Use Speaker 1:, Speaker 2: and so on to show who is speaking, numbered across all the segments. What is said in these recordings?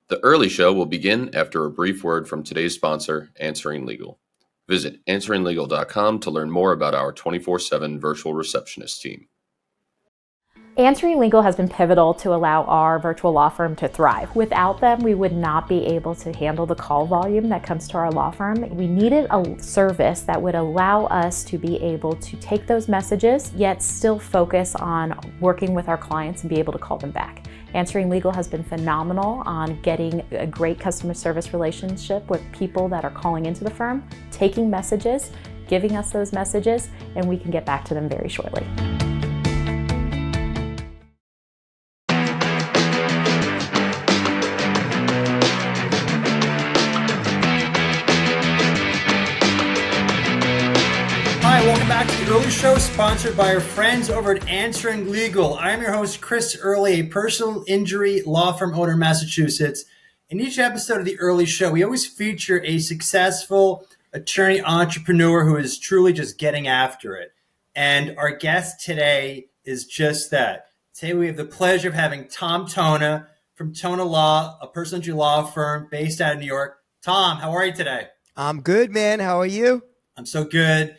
Speaker 1: The Earley Show will begin after a brief word from today's sponsor, Answering Legal. Visit answeringlegal.com to learn more about our 24/7 virtual receptionist team.
Speaker 2: Answering Legal has been pivotal to allow our virtual law firm to thrive. Without them, we would not be able to handle the call volume that comes to our law firm. We needed a service that would allow us to be able to take those messages, yet still focus on working with our clients and be able to call them back. Answering Legal has been phenomenal on getting a great customer service relationship with people that are calling into the firm, taking messages, giving us those messages, and we can get back to them very shortly.
Speaker 3: Hi, welcome back to the Earley Show, sponsored by our friends over at Answering Legal. I'm your host, Chris Earley, a personal injury law firm owner in Massachusetts. In each episode of the Earley Show, we always feature a successful attorney entrepreneur who is truly just getting after it. And our guest today is just that. Today we have the pleasure of having Tom Tona from TonaLaw, a personal injury law firm based out of New York. Tom, how are you today?
Speaker 4: I'm good, man. How are you?
Speaker 3: I'm so good.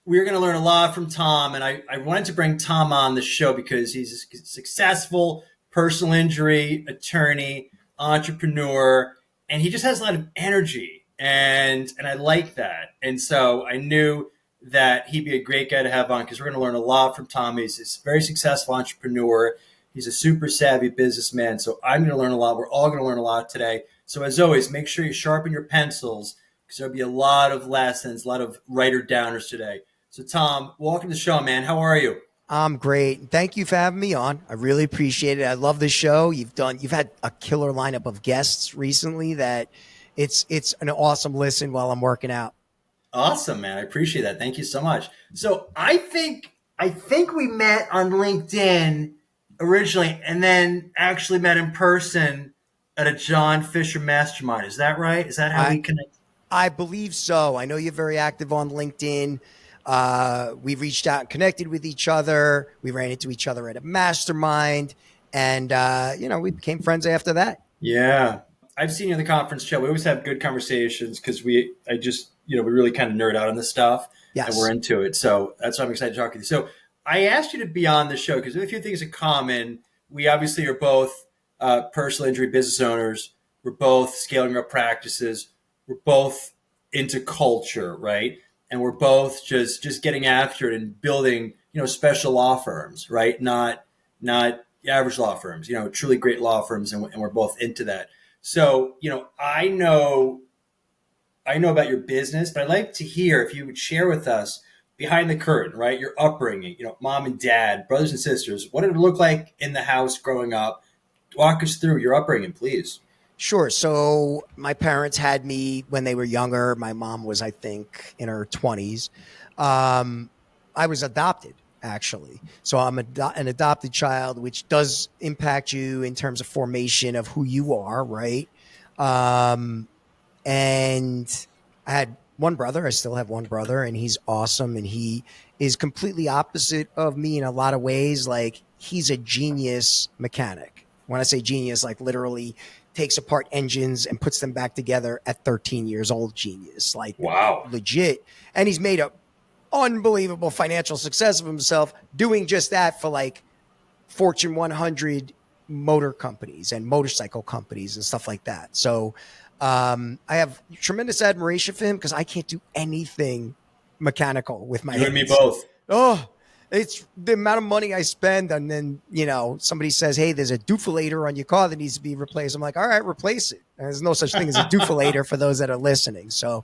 Speaker 3: We're going to learn a lot from Tom, and I wanted to bring Tom on the show because he's a successful personal injury attorney, entrepreneur, and he just has a lot of energy, and I like that. And so I knew that he'd be a great guy to have on because we're going to learn a lot from Tom. He's a very successful entrepreneur. He's a super savvy businessman, so I'm going to learn a lot. We're all going to learn a lot today. So as always, make sure you sharpen your pencils because there'll be a lot of lessons, a lot of writer-downers today. So, Tom, welcome to the show, man. How are you?
Speaker 4: I'm great. Thank you for having me on. I really appreciate it. I love the show. You've had a killer lineup of guests recently that it's an awesome listen while I'm working out.
Speaker 3: Awesome, man. I appreciate that. Thank you so much. So, I think we met on LinkedIn originally and then actually met in person at a John Fisher mastermind. Is that right? Is that how we connect?
Speaker 4: I believe so. I know you're very active on LinkedIn. We reached out and connected with each other. We ran into each other at a mastermind, and we became friends after that.
Speaker 3: Yeah, I've seen you in the conference show. We always have good conversations because we really kind of nerd out on this stuff.
Speaker 4: Yes.
Speaker 3: And we're into it. So that's why I'm excited to talk to you. So I asked you to be on the show because we have a few things in common. We obviously are both personal injury business owners. We're both scaling our practices. We're both into culture, right? And we're both just getting after it and building, special law firms, right? Not average law firms, truly great law firms. And we're both into that. So, I know about your business, but I'd like to hear if you would share with us behind the curtain, right? Your upbringing, mom and dad, brothers and sisters, what did it look like in the house growing up? Walk us through your upbringing, please.
Speaker 4: Sure. So my parents had me when they were younger. My mom was, I think, in her 20s. I was adopted, actually. So I'm an adopted child, which does impact you in terms of formation of who you are, right? And I had one brother. I still have one brother, and he's awesome. And he is completely opposite of me in a lot of ways. Like, he's a genius mechanic. When I say genius, like literally takes apart engines and puts them back together at 13 years old. Genius. Like,
Speaker 3: wow,
Speaker 4: legit. And he's made an unbelievable financial success of himself doing just that for like Fortune 100 motor companies and motorcycle companies and stuff like that. So I have tremendous admiration for him because I can't do anything mechanical with my hands.
Speaker 3: You and me both.
Speaker 4: Oh, it's the amount of money I spend. And then, somebody says, hey, there's a defibrillator on your car that needs to be replaced. I'm like, all right, replace it. And there's no such thing as a defibrillator for those that are listening. So,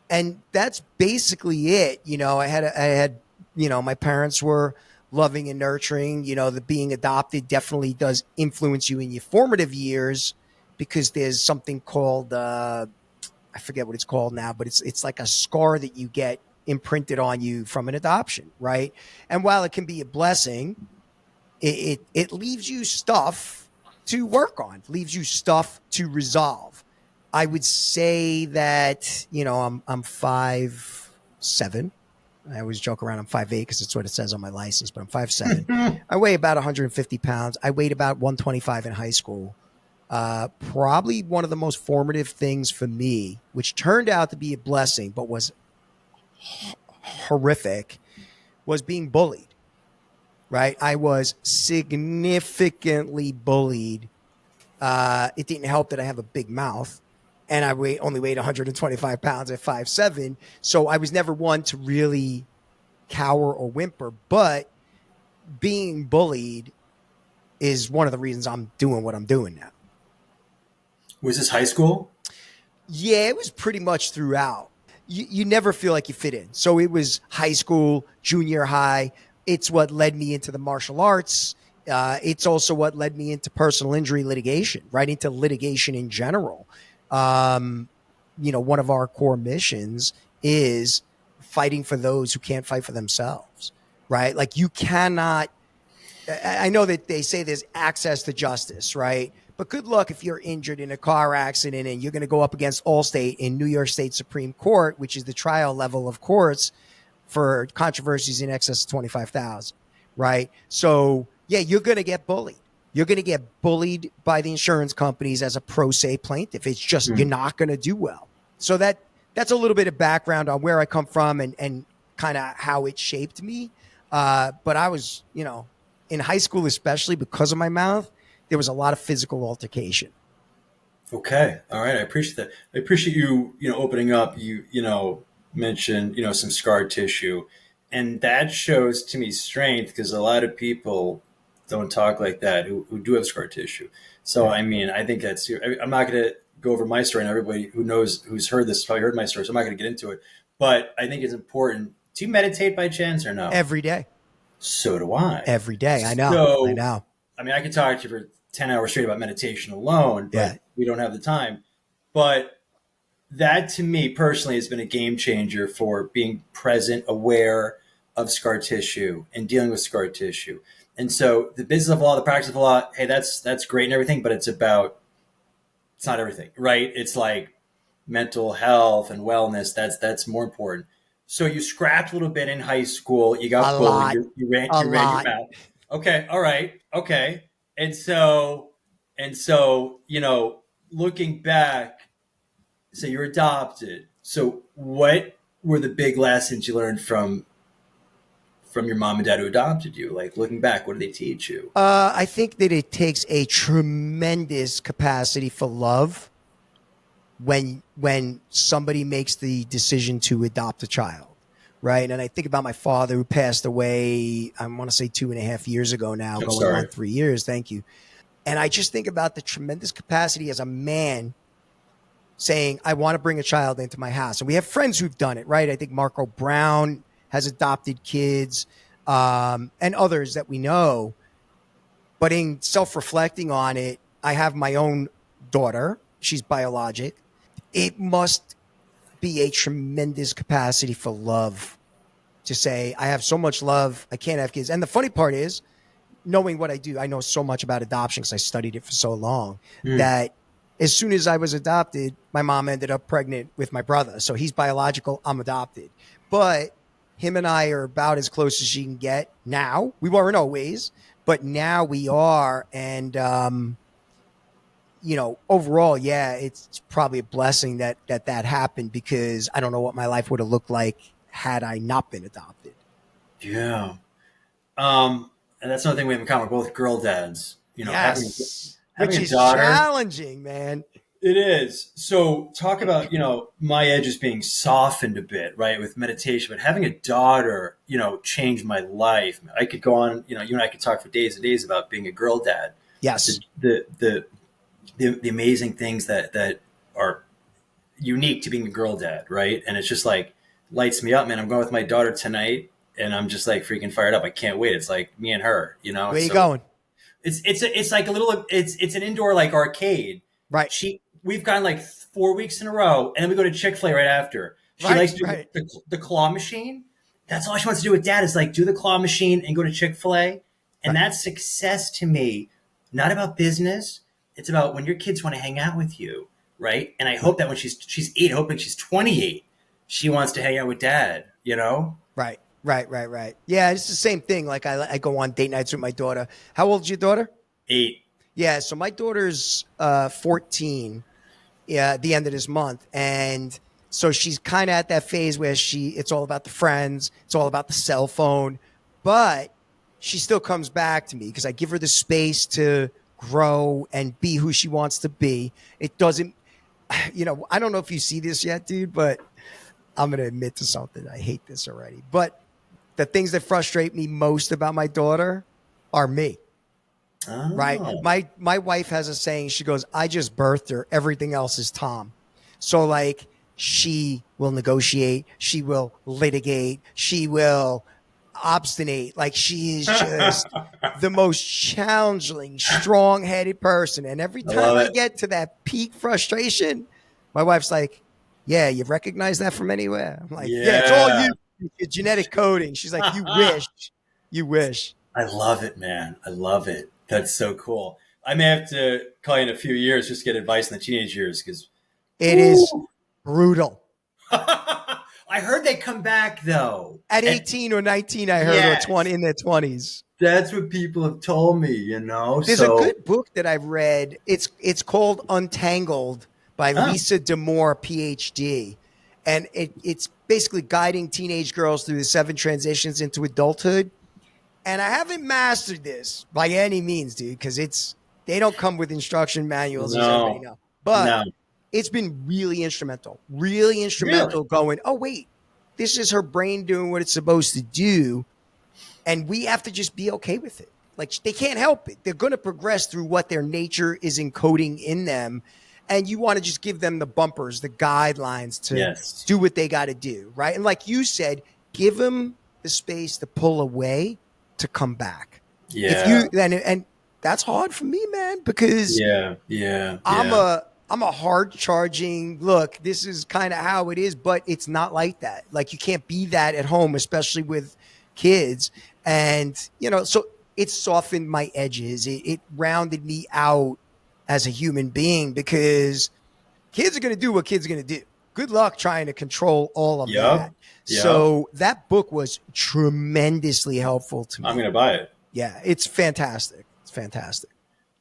Speaker 4: and that's basically it. I had, my parents were loving and nurturing. The being adopted definitely does influence you in your formative years because there's something called, I forget what it's called now, but it's like a scar that you get imprinted on you from an adoption, right? And while it can be a blessing, it leaves you stuff to work on, leaves you stuff to resolve. I would say that, I'm 5'7". I always joke around I'm 5'8" because it's what it says on my license, but I'm 5'7". I weigh about 150 pounds. I weighed about 125 in high school. Probably one of the most formative things for me, which turned out to be a blessing, but was horrific, was being bullied. Right? I was significantly bullied. It didn't help that I have a big mouth and I only weighed 125 pounds at 5'7". So I was never one to really cower or whimper, but being bullied is one of the reasons I'm doing what I'm doing now.
Speaker 3: Was this high school?
Speaker 4: Yeah, it was pretty much throughout. You never feel like you fit in. So it was high school, junior high. It's what led me into the martial arts. It's also what led me into personal injury litigation, right into litigation in general. One of our core missions is fighting for those who can't fight for themselves, right? Like you cannot, I know that they say there's access to justice, right? But good luck if you're injured in a car accident and you're going to go up against Allstate in New York State Supreme Court, which is the trial level of courts for controversies in excess of 25,000, right? So yeah, you're going to get bullied. You're going to get bullied by the insurance companies as a pro se plaintiff. It's just, you're not going to do well. So that's a little bit of background on where I come from and kind of how it shaped me. But I was, in high school, especially because of my mouth, there was a lot of physical altercation.
Speaker 3: Okay. All right. I appreciate that. I appreciate you, opening up, mentioned, some scar tissue, and that shows to me strength because a lot of people don't talk like that who do have scar tissue. So, I mean, I think that's, I'm not going to go over my story, and everybody who's heard this probably heard my story, so I'm not going to get into it, but I think it's important. Do you meditate by chance or no?
Speaker 4: Every day.
Speaker 3: So do I.
Speaker 4: Every day. I know.
Speaker 3: So,
Speaker 4: I know.
Speaker 3: I mean, I could talk to you for 10 hours straight about meditation alone, but we don't have the time. But that to me personally has been a game changer for being present, aware of scar tissue and dealing with scar tissue. And so the business of law, the practice of law, hey, that's great and everything, but it's not everything, right? It's like mental health and wellness. That's more important. So you scrapped a little bit in high school. You got bullied. You ran your mouth. Okay. All right. Okay. And so, looking back, so you're adopted. So what were the big lessons you learned from your mom and dad who adopted you? Like looking back, what did they teach you?
Speaker 4: I think that it takes a tremendous capacity for love when somebody makes the decision to adopt a child, right? And I think about my father who passed away, I want to say 2.5 years ago now, going on 3 years. Thank you. And I just think about the tremendous capacity as a man saying, I want to bring a child into my house. And we have friends who've done it, right? I think Marco Brown has adopted kids, and others that we know. But in self-reflecting on it, I have my own daughter. She's biologic. It must be a tremendous capacity for love to say, I have so much love, I can't have kids. And the funny part is, knowing what I do, I know so much about adoption because I studied it for so long, that as soon as I was adopted, my mom ended up pregnant with my brother. So he's biological, I'm adopted. But him and I are about as close as you can get now. We weren't always, but now we are. And, overall, yeah, it's probably a blessing that happened because I don't know what my life would have looked like had I not been adopted.
Speaker 3: Yeah. And that's another thing we have in common. We're both girl dads.
Speaker 4: Yes.
Speaker 3: Having
Speaker 4: Which
Speaker 3: a
Speaker 4: is
Speaker 3: daughter,
Speaker 4: challenging, man.
Speaker 3: It is. So talk about, my edges being softened a bit, right, with meditation, but having a daughter, changed my life. I could go on, you and I could talk for days and days about being a girl dad.
Speaker 4: Yes.
Speaker 3: The amazing things that are unique to being a girl dad, right? And it's just like lights me up, man. I'm going with my daughter tonight and I'm just like freaking fired up. I can't wait. It's like me and her,
Speaker 4: Where you going?
Speaker 3: It's like a little, it's an indoor like arcade.
Speaker 4: Right.
Speaker 3: We've gone like 4 weeks in a row, and then we go to Chick-fil-A right after. She likes to do the claw machine. That's all she wants to do with dad is like do the claw machine and go to Chick-fil-A. And that's success to me, not about business. It's about when your kids want to hang out with you, right? And I hope that when she's 8, hoping she's 28, she wants to hang out with dad,
Speaker 4: Right. Yeah, it's the same thing. Like I go on date nights with my daughter. How old is your daughter?
Speaker 3: 8.
Speaker 4: Yeah, so my daughter's 14 at the end of this month. And so she's kind of at that phase where it's all about the friends, it's all about the cell phone, but she still comes back to me because I give her the space to grow and be who she wants to be. It doesn't, I don't know if you see this yet, dude, but I'm going to admit to something. I hate this already. But the things that frustrate me most about my daughter are me.
Speaker 3: Oh.
Speaker 4: Right. My wife has a saying. She goes, I just birthed her. Everything else is Tom. So like she will negotiate. She will litigate. She will obstinate. Like she is just the most challenging, strong-headed person. And every time I get to that peak frustration, my wife's like, yeah, you recognize that from anywhere? I'm like, yeah, it's all you. Your genetic coding. She's like, you wish.
Speaker 3: I love it, man. I love it. That's so cool. I may have to call you in a few years just to get advice in the teenage years because
Speaker 4: it is brutal.
Speaker 3: I heard they come back though.
Speaker 4: At 18 or 19, I heard, or 20 in their 20s.
Speaker 3: That's what people have told me, you know.
Speaker 4: There's a good book that I've read. It's called Untangled by Lisa D'Amour, PhD. And it's basically guiding teenage girls through the 7 transitions into adulthood. And I haven't mastered this by any means, dude, because they don't come with instruction manuals, as everybody know. But it's been really instrumental going, oh, wait, this is her brain doing what it's supposed to do. And we have to just be okay with it. Like, they can't help it. They're going to progress through what their nature is encoding in them. And you want to just give them the bumpers, the guidelines to do what they got to do, right? And like you said, give them the space to pull away to come back.
Speaker 3: Yeah.
Speaker 4: And that's hard for me, man, because I'm a hard charging, look, this is kind of how it is, but it's not like that. Like you can't be that at home, especially with kids. And, so it softened my edges. It rounded me out as a human being because kids are going to do what kids are going to do. Good luck trying to control all of that. So that book was tremendously helpful to me.
Speaker 3: I'm going to buy it.
Speaker 4: Yeah, it's fantastic. It's fantastic.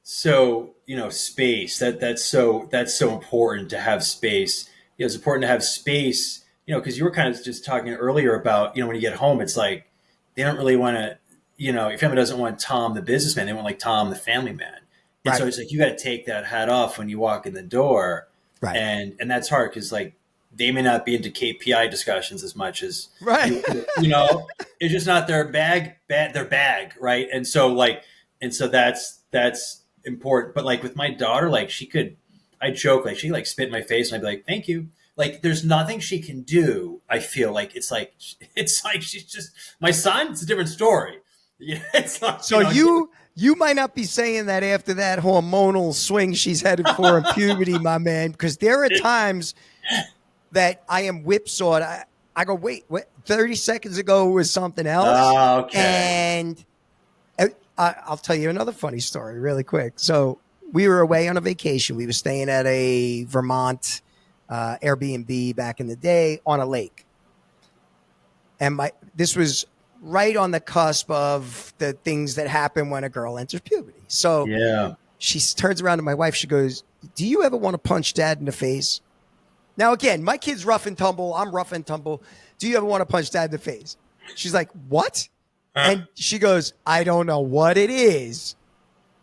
Speaker 3: So, space, that's so important to have space. It's important to have space, because you were kind of just talking earlier about, when you get home, it's like, they don't really want to, your family doesn't want Tom, the businessman. They want like Tom, the family man. And so it's like, you got to take that hat off when you walk in the door. Right. And that's hard because like, they may not be into KPI discussions as much as, it's just not their bag, right? And so that's important. But like with my daughter, like I joke, like she like spit in my face and I'd be like, thank you. Like there's nothing she can do. I feel like it's like she's just my son. It's a different story. It's not.
Speaker 4: So you might not be saying that after that hormonal swing she's headed for in puberty, my man, because there are times that I am whipsawed. I go, wait, 30 seconds ago was something else.
Speaker 3: Oh, okay.
Speaker 4: And I'll tell you another funny story really quick. So we were away on a vacation. We were staying at a Vermont Airbnb back in the day on a lake. And this was right on the cusp of the things that happen when a girl enters puberty. So she turns around to my wife. She goes, do you ever want to punch dad in the face? Now, again, my kid's rough and tumble. I'm rough and tumble. Do you ever want to punch dad in the face? She's like, what? And she goes, I don't know what it is.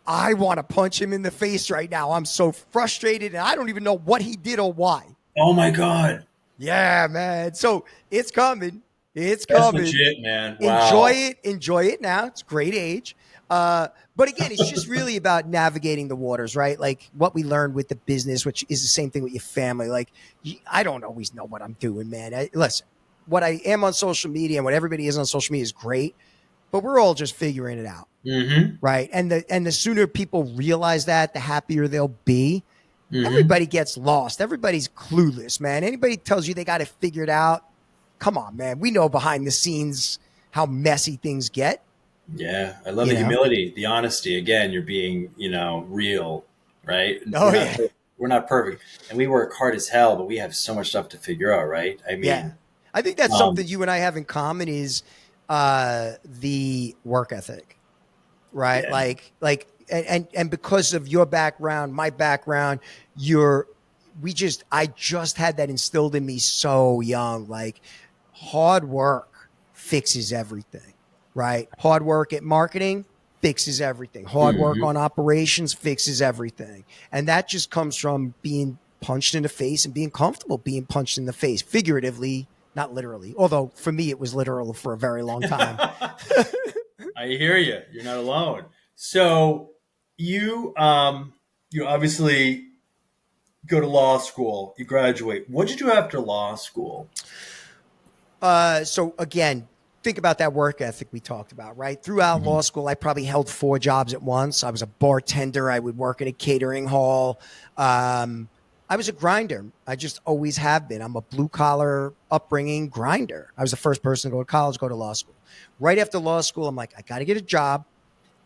Speaker 4: I want to punch him in the face right now. I'm so frustrated, and I don't even know what he did or why.
Speaker 3: Oh, my God.
Speaker 4: Yeah, man. So it's coming. It's
Speaker 3: That's
Speaker 4: coming.
Speaker 3: Legit, man. Wow.
Speaker 4: Enjoy it now. It's a great age. But again, it's just really about navigating the waters, right? Like what we learned with the business, which is the same thing with your family. Like I don't always know what I'm doing, man. Listen, what I am on social media and what everybody is on social media is great, but we're all just figuring it out, right? And the sooner people realize that, the happier they'll be. Everybody gets lost. Everybody's clueless, man. Anybody tells you they got to figure it out, come on, man. We know behind the scenes how messy things get.
Speaker 3: Yeah, I love the humility, the honesty. Again, you're being, real, right? We're not perfect, and we work hard as hell, but we have so much stuff to figure out, right? I mean,
Speaker 4: I think that's something you and I have in common is the work ethic, right? Yeah. Like and because of your background, my background, I just had that instilled in me so young. Like, hard work fixes everything, right? Hard work at marketing fixes everything. Hard work on operations fixes everything. And that just comes from being punched in the face and being comfortable being punched in the face, figuratively, not literally. Although for me, it was literal for a very long time.
Speaker 3: I hear you. You're not alone. So you obviously go to law school. You graduate. What did you do after law school?
Speaker 4: So again, think about that work ethic we talked about, right? Throughout law school, I probably held 4 jobs at once. I was a bartender. I would work at a catering hall. I was a grinder. I just always have been. I'm a blue collar upbringing grinder. I was the first person to go to college, go to law school. Right after law school, I'm like, I got to get a job.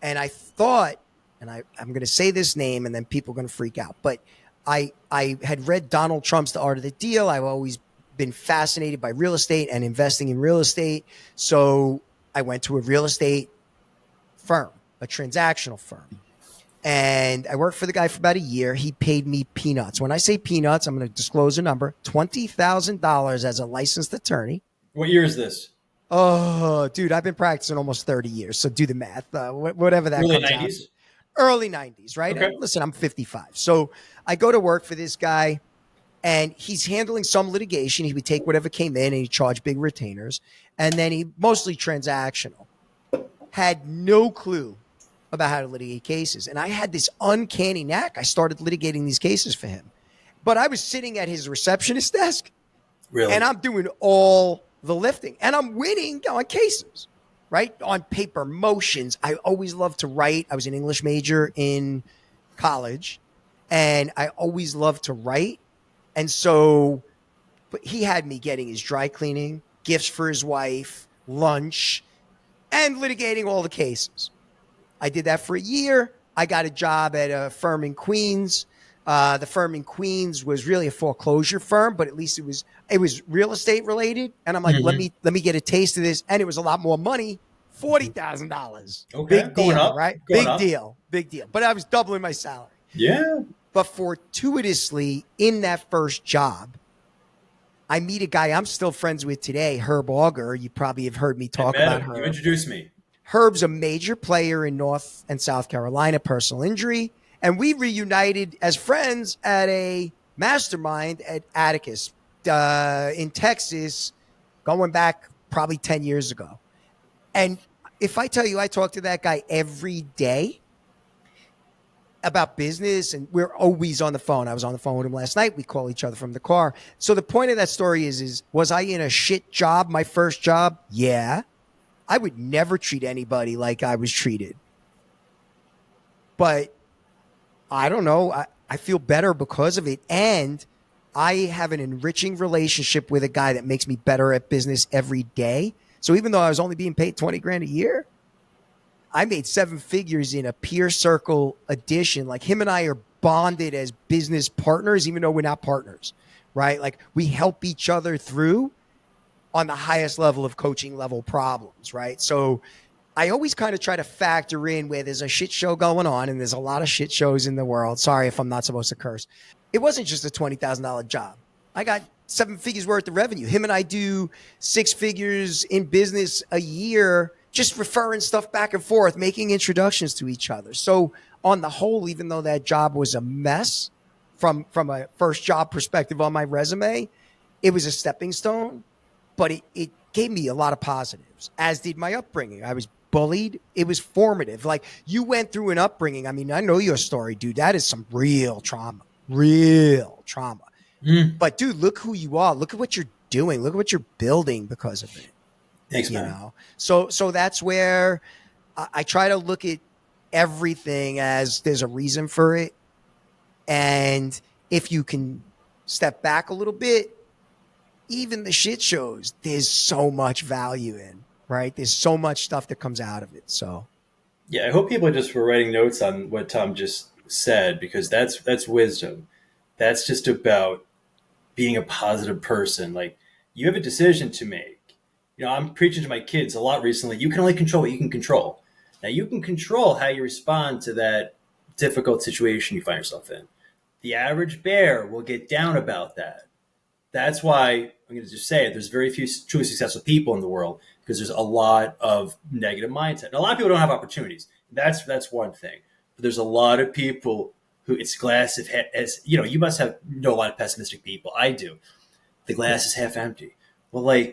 Speaker 4: And I thought, and I'm going to say this name and then people are going to freak out, but I had read Donald Trump's The Art of the Deal. I've always been fascinated by real estate and investing in real estate. So I went to a real estate firm, a transactional firm. And I worked for the guy for about a year. He paid me peanuts. When I say peanuts, I'm going to disclose a number, $20,000 as a licensed attorney.
Speaker 3: What year is this?
Speaker 4: Oh, dude, I've been practicing almost 30 years. So do the math, whatever that
Speaker 3: Early
Speaker 4: comes
Speaker 3: 90s?
Speaker 4: out. Early 90s, right?
Speaker 3: Okay.
Speaker 4: And listen, I'm 55. So I go to work for this guy and he's handling some litigation. He would take whatever came in and he'd charge big retainers. And then he mostly transactional. Had no clue about how to litigate cases. And I had this uncanny knack. I started litigating these cases for him. But I was sitting at his receptionist desk.
Speaker 3: Really?
Speaker 4: And I'm doing all the lifting. And I'm winning on cases, right? On paper, motions. I always loved to write. I was an English major in college. And I always loved to write. And so but he had me getting his dry cleaning, gifts for his wife, lunch, and litigating all the cases. I did that for a year. I got a job at a firm in Queens. The firm in Queens was really a foreclosure firm, but at least it was real estate related. And I'm like, let me get a taste of this. And it was a lot more money, $40,000.
Speaker 3: Okay.
Speaker 4: Big
Speaker 3: Going
Speaker 4: deal,
Speaker 3: up.
Speaker 4: right?
Speaker 3: Going
Speaker 4: Big
Speaker 3: up.
Speaker 4: deal. Big deal. But I was doubling my salary.
Speaker 3: Yeah.
Speaker 4: But fortuitously, in that first job, I meet a guy I'm still friends with today, Herb Auger. You probably have heard me talk about Herb.
Speaker 3: You introduced me.
Speaker 4: Herb's a major player in North and South Carolina, personal injury. And we reunited as friends at a mastermind at Atticus in Texas, going back probably 10 years ago. And if I tell you I talk to that guy every day about business, and we're always on the phone. I was on the phone with him last night. We call each other from the car. So the point of that story is was I in a shit job, my first job? Yeah. I would never treat anybody like I was treated. But I don't know. I feel better because of it. And I have an enriching relationship with a guy that makes me better at business every day. So even though I was only being paid $20,000 a year, I made 7 figures in a peer circle edition. Like, him and I are bonded as business partners, even though we're not partners, right? Like, we help each other through on the highest level of coaching level problems, right? So I always kind of try to factor in where there's a shit show going on, and there's a lot of shit shows in the world. Sorry if I'm not supposed to curse. It wasn't just a $20,000 job. I got 7 figures worth of revenue. Him and I do 6 figures in business a year, just referring stuff back and forth, making introductions to each other. So on the whole, even though that job was a mess from a first job perspective on my resume, it was a stepping stone, but it gave me a lot of positives, as did my upbringing. I was bullied. It was formative. Like, you went through an upbringing. I mean, I know your story, dude. That is some real trauma. But dude, look who you are. Look at what you're doing. Look at what you're building because of it.
Speaker 3: Thanks, man.
Speaker 4: Know? So that's where I try to look at everything as there's a reason for it. And if you can step back a little bit, even the shit shows, there's so much value in, right? There's so much stuff that comes out of it. So
Speaker 3: yeah, I hope people just were writing notes on what Tom just said, because that's wisdom. That's just about being a positive person. Like, you have a decision to make. You know, I'm preaching to my kids a lot recently. You can only control what you can control. Now, you can control how you respond to that difficult situation you find yourself in. The average bear will get down about that. That's why I'm going to just say it. There's very few truly successful people in the world because there's a lot of negative mindset. And a lot of people don't have opportunities. That's one thing. But there's a lot of people who it's glass as you must know a lot of pessimistic people. I do. The glass is half empty. Well, I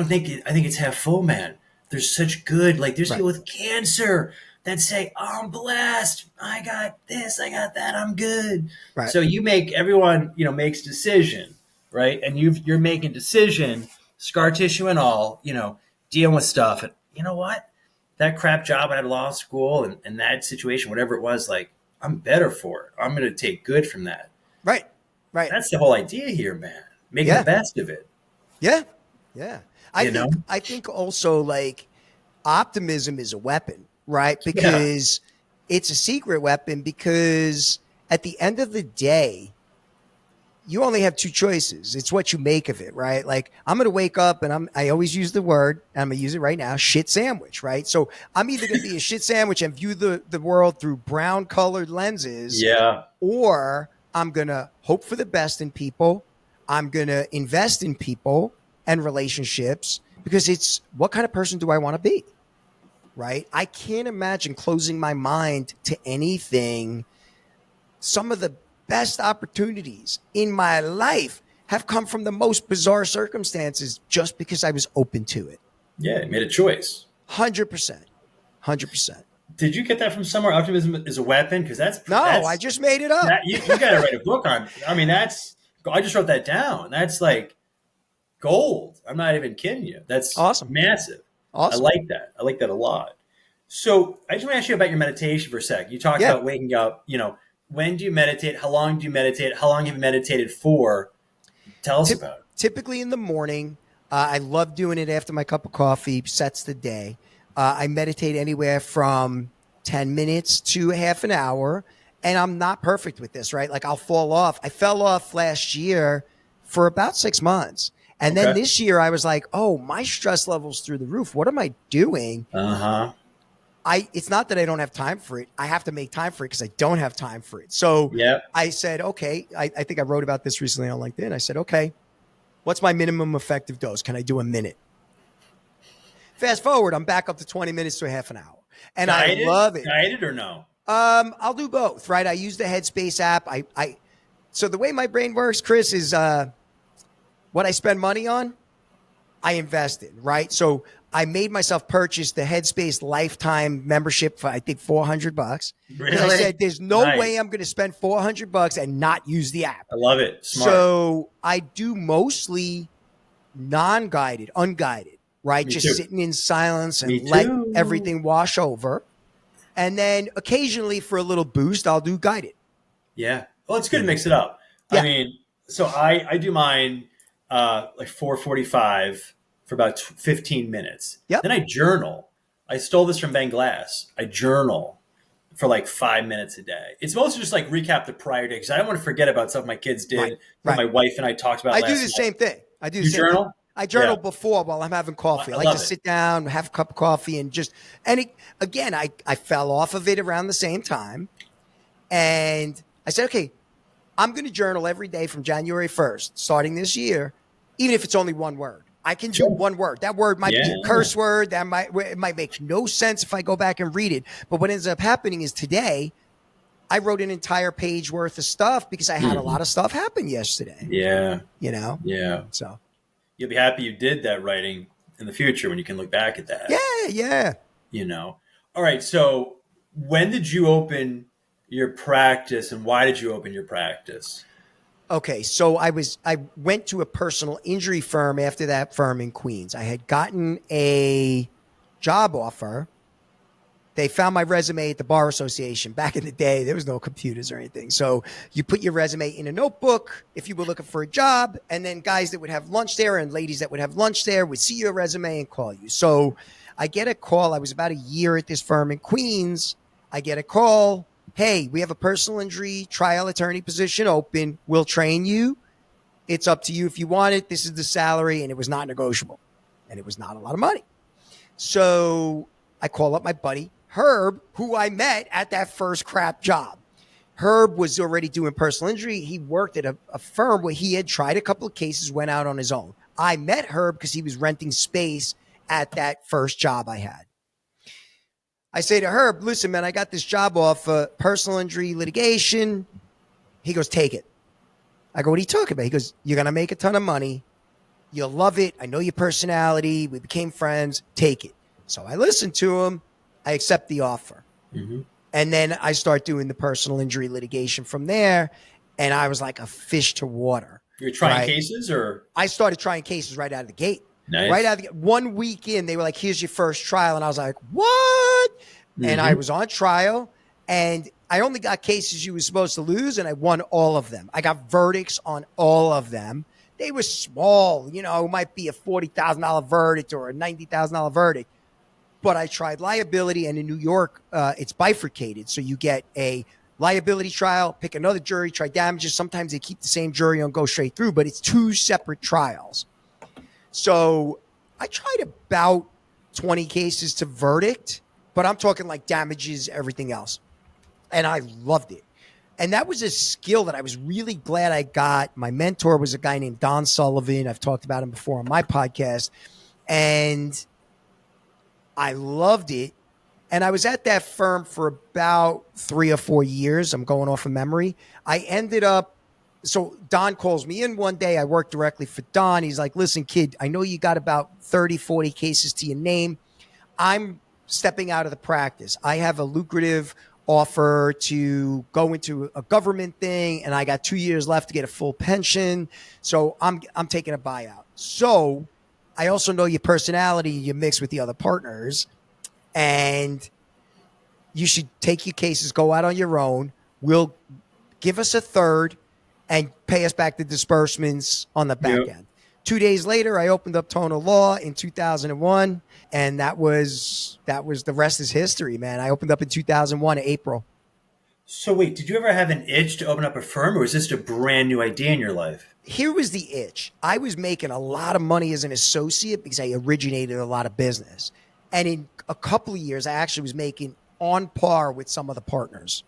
Speaker 3: think it's half full, man. There's such good, there's people with cancer that say, oh, I'm blessed. I got this, I got that, I'm good. Right. So everyone makes decision, right? And you're making decision, scar tissue and all, dealing with stuff. And you know what? That crap job I had at law school and that situation, whatever it was, I'm better for it. I'm going to take good from that.
Speaker 4: Right. Right.
Speaker 3: That's the whole idea here, man. Making the best of it.
Speaker 4: Yeah. Yeah. I think also optimism is a weapon, right? Because it's a secret weapon because at the end of the day, you only have two choices. It's what you make of it, right? I'm going to wake up and I always use the word, and I'm going to use it right now, shit sandwich, right? So I'm either going to be a shit sandwich and view the world through brown colored lenses, or I'm going to hope for the best in people. I'm going to invest in people and relationships because it's what kind of person do I want to be, right? I can't imagine closing my mind to anything. Some of the best opportunities in my life have come from the most bizarre circumstances just because I was open to it.
Speaker 3: Yeah, you made a choice.
Speaker 4: 100%. 100%.
Speaker 3: Did you get that from somewhere? Optimism is a weapon? Because
Speaker 4: I just made it up.
Speaker 3: You got to write a book on. I just wrote that down. That's gold. I'm not even kidding you. That's
Speaker 4: awesome.
Speaker 3: Massive.
Speaker 4: Awesome.
Speaker 3: I like that. I like that a lot. So I just want to ask you about your meditation for a sec. You talked about waking up, when do you meditate? How long do you meditate? How long have you meditated for? Tell us about it.
Speaker 4: Typically in the morning. I love doing it after my cup of coffee, sets the day. I meditate anywhere from 10 minutes to half an hour. And I'm not perfect with this, right? I'll fall off. I fell off last year for about 6 months. And then this year I was like, oh, my stress level's through the roof. What am I doing? It's not that I don't have time for it. I have to make time for it because I don't have time for it. So I said, okay, I think I wrote about this recently on LinkedIn. I said, okay, what's my minimum effective dose? Can I do a minute? Fast forward, I'm back up to 20 minutes to a half an hour. And I love it.
Speaker 3: Guided or no?
Speaker 4: I'll do both, right? I use the Headspace app. So the way my brain works, Chris, is what I spend money on, I invest in, right? So I made myself purchase the Headspace lifetime membership for, I think, $400.
Speaker 3: Really?
Speaker 4: I said, there's no way I'm going to spend $400 and not use the app.
Speaker 3: I love it. Smart.
Speaker 4: So I do mostly non-guided, unguided, right? Just sitting in silence and let everything wash over. And then occasionally for a little boost, I'll do guided.
Speaker 3: Yeah. Well, it's good to mix it up. Yeah. So I do mine 4:45 for about 15 minutes. Then I journal. I stole this from Ben Glass. I journal for 5 minutes a day. It's mostly just recap the prior day because I don't want to forget about stuff my kids did. My wife and I talked about.
Speaker 4: I do the same thing.
Speaker 3: You journal?
Speaker 4: I journal before while I'm having coffee. I like to sit down, have a cup of coffee, and I fell off of it around the same time. And I said, okay, I'm going to journal every day from January 1st, starting this year, even if it's only one word. I can do one word. That word might be a curse word. It might make no sense if I go back and read it. But what ends up happening is today, I wrote an entire page worth of stuff because I had a lot of stuff happen yesterday.
Speaker 3: Yeah.
Speaker 4: Yeah. So
Speaker 3: you'll be happy you did that writing in the future when you can look back at that.
Speaker 4: Yeah.
Speaker 3: All right. So when did you open your practice and why did you open your practice?
Speaker 4: Okay, so I went to a personal injury firm after that firm in Queens. I had gotten a job offer. They found my resume at the Bar Association. Back in the day, there was no computers or anything. So you put your resume in a notebook if you were looking for a job, and then guys that would have lunch there and ladies that would have lunch there would see your resume and call you. So I get a call. I was about a year at this firm in Queens. I get a call. Hey, we have a personal injury trial attorney position open. We'll train you. It's up to you if you want it. This is the salary. And it was not negotiable. And it was not a lot of money. So I call up my buddy, Herb, who I met at that first crap job. Herb was already doing personal injury. He worked at a firm where he had tried a couple of cases, went out on his own. I met Herb because he was renting space at that first job I had. I say to Herb, listen, man, I got this job off personal injury litigation. He goes, take it. I go, what are you talking about? He goes, you're going to make a ton of money. You'll love it. I know your personality. We became friends. Take it. So I listened to him. I accept the offer. Mm-hmm. And then I start doing the personal injury litigation from there. And I was like a fish to water.
Speaker 3: You're trying cases or?
Speaker 4: I started trying cases right out of the gate.
Speaker 3: Nice.
Speaker 4: Right out of the gate. 1 week in, they were like, here's your first trial. And I was like, what? Mm-hmm. And I was on trial. And I only got cases you were supposed to lose. And I won all of them. I got verdicts on all of them. They were small. You know, it might be a $40,000 verdict or a $90,000 verdict. But I tried liability, and in New York, it's bifurcated. So you get a liability trial, pick another jury, try damages. Sometimes they keep the same jury and go straight through, but it's 2 separate trials. So I tried about 20 cases to verdict, but I'm talking like damages, everything else. And I loved it. And that was a skill that I was really glad I got. My mentor was a guy named Don Sullivan. I've talked about him before on my podcast. And I loved it. And I was at that firm for about 3 or 4 years. I'm going off of memory. I ended up, so Don calls me in one day. I work directly for Don. He's like, listen, kid, I know you got about 30, 40 cases to your name. I'm stepping out of the practice. I have a lucrative offer to go into a government thing, and I got 2 years left to get a full pension. So I'm taking a buyout. So I also know your personality, you mix with the other partners, and you should take your cases, go out on your own. We'll give us a third and pay us back the disbursements on the back end. 2 days later, I opened up TonaLaw in 2001, and that was the rest is history, man. I opened up in 2001, April.
Speaker 3: So wait, did you ever have an itch to open up a firm, or was this a brand new idea in your life?
Speaker 4: Here was the itch. I was making a lot of money as an associate because I originated a lot of business. And in a couple of years, I actually was making on par with some of the partners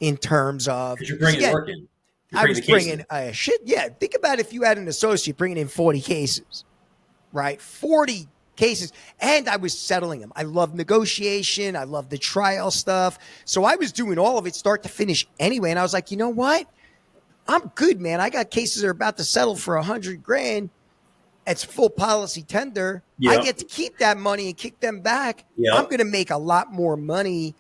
Speaker 4: in terms of...
Speaker 3: Because you're bringing work in.
Speaker 4: I was bringing shit. Yeah. Think about if you had an associate bringing in 40 cases, right? 40 cases. And I was settling them. I love negotiation. I love the trial stuff. So I was doing all of it start to finish anyway. And I was like, you know what? I'm good, man. I got cases that are about to settle for $100,000. It's full policy tender. Yep. I get to keep that money and kick them back. Yep. I'm going to make a lot more money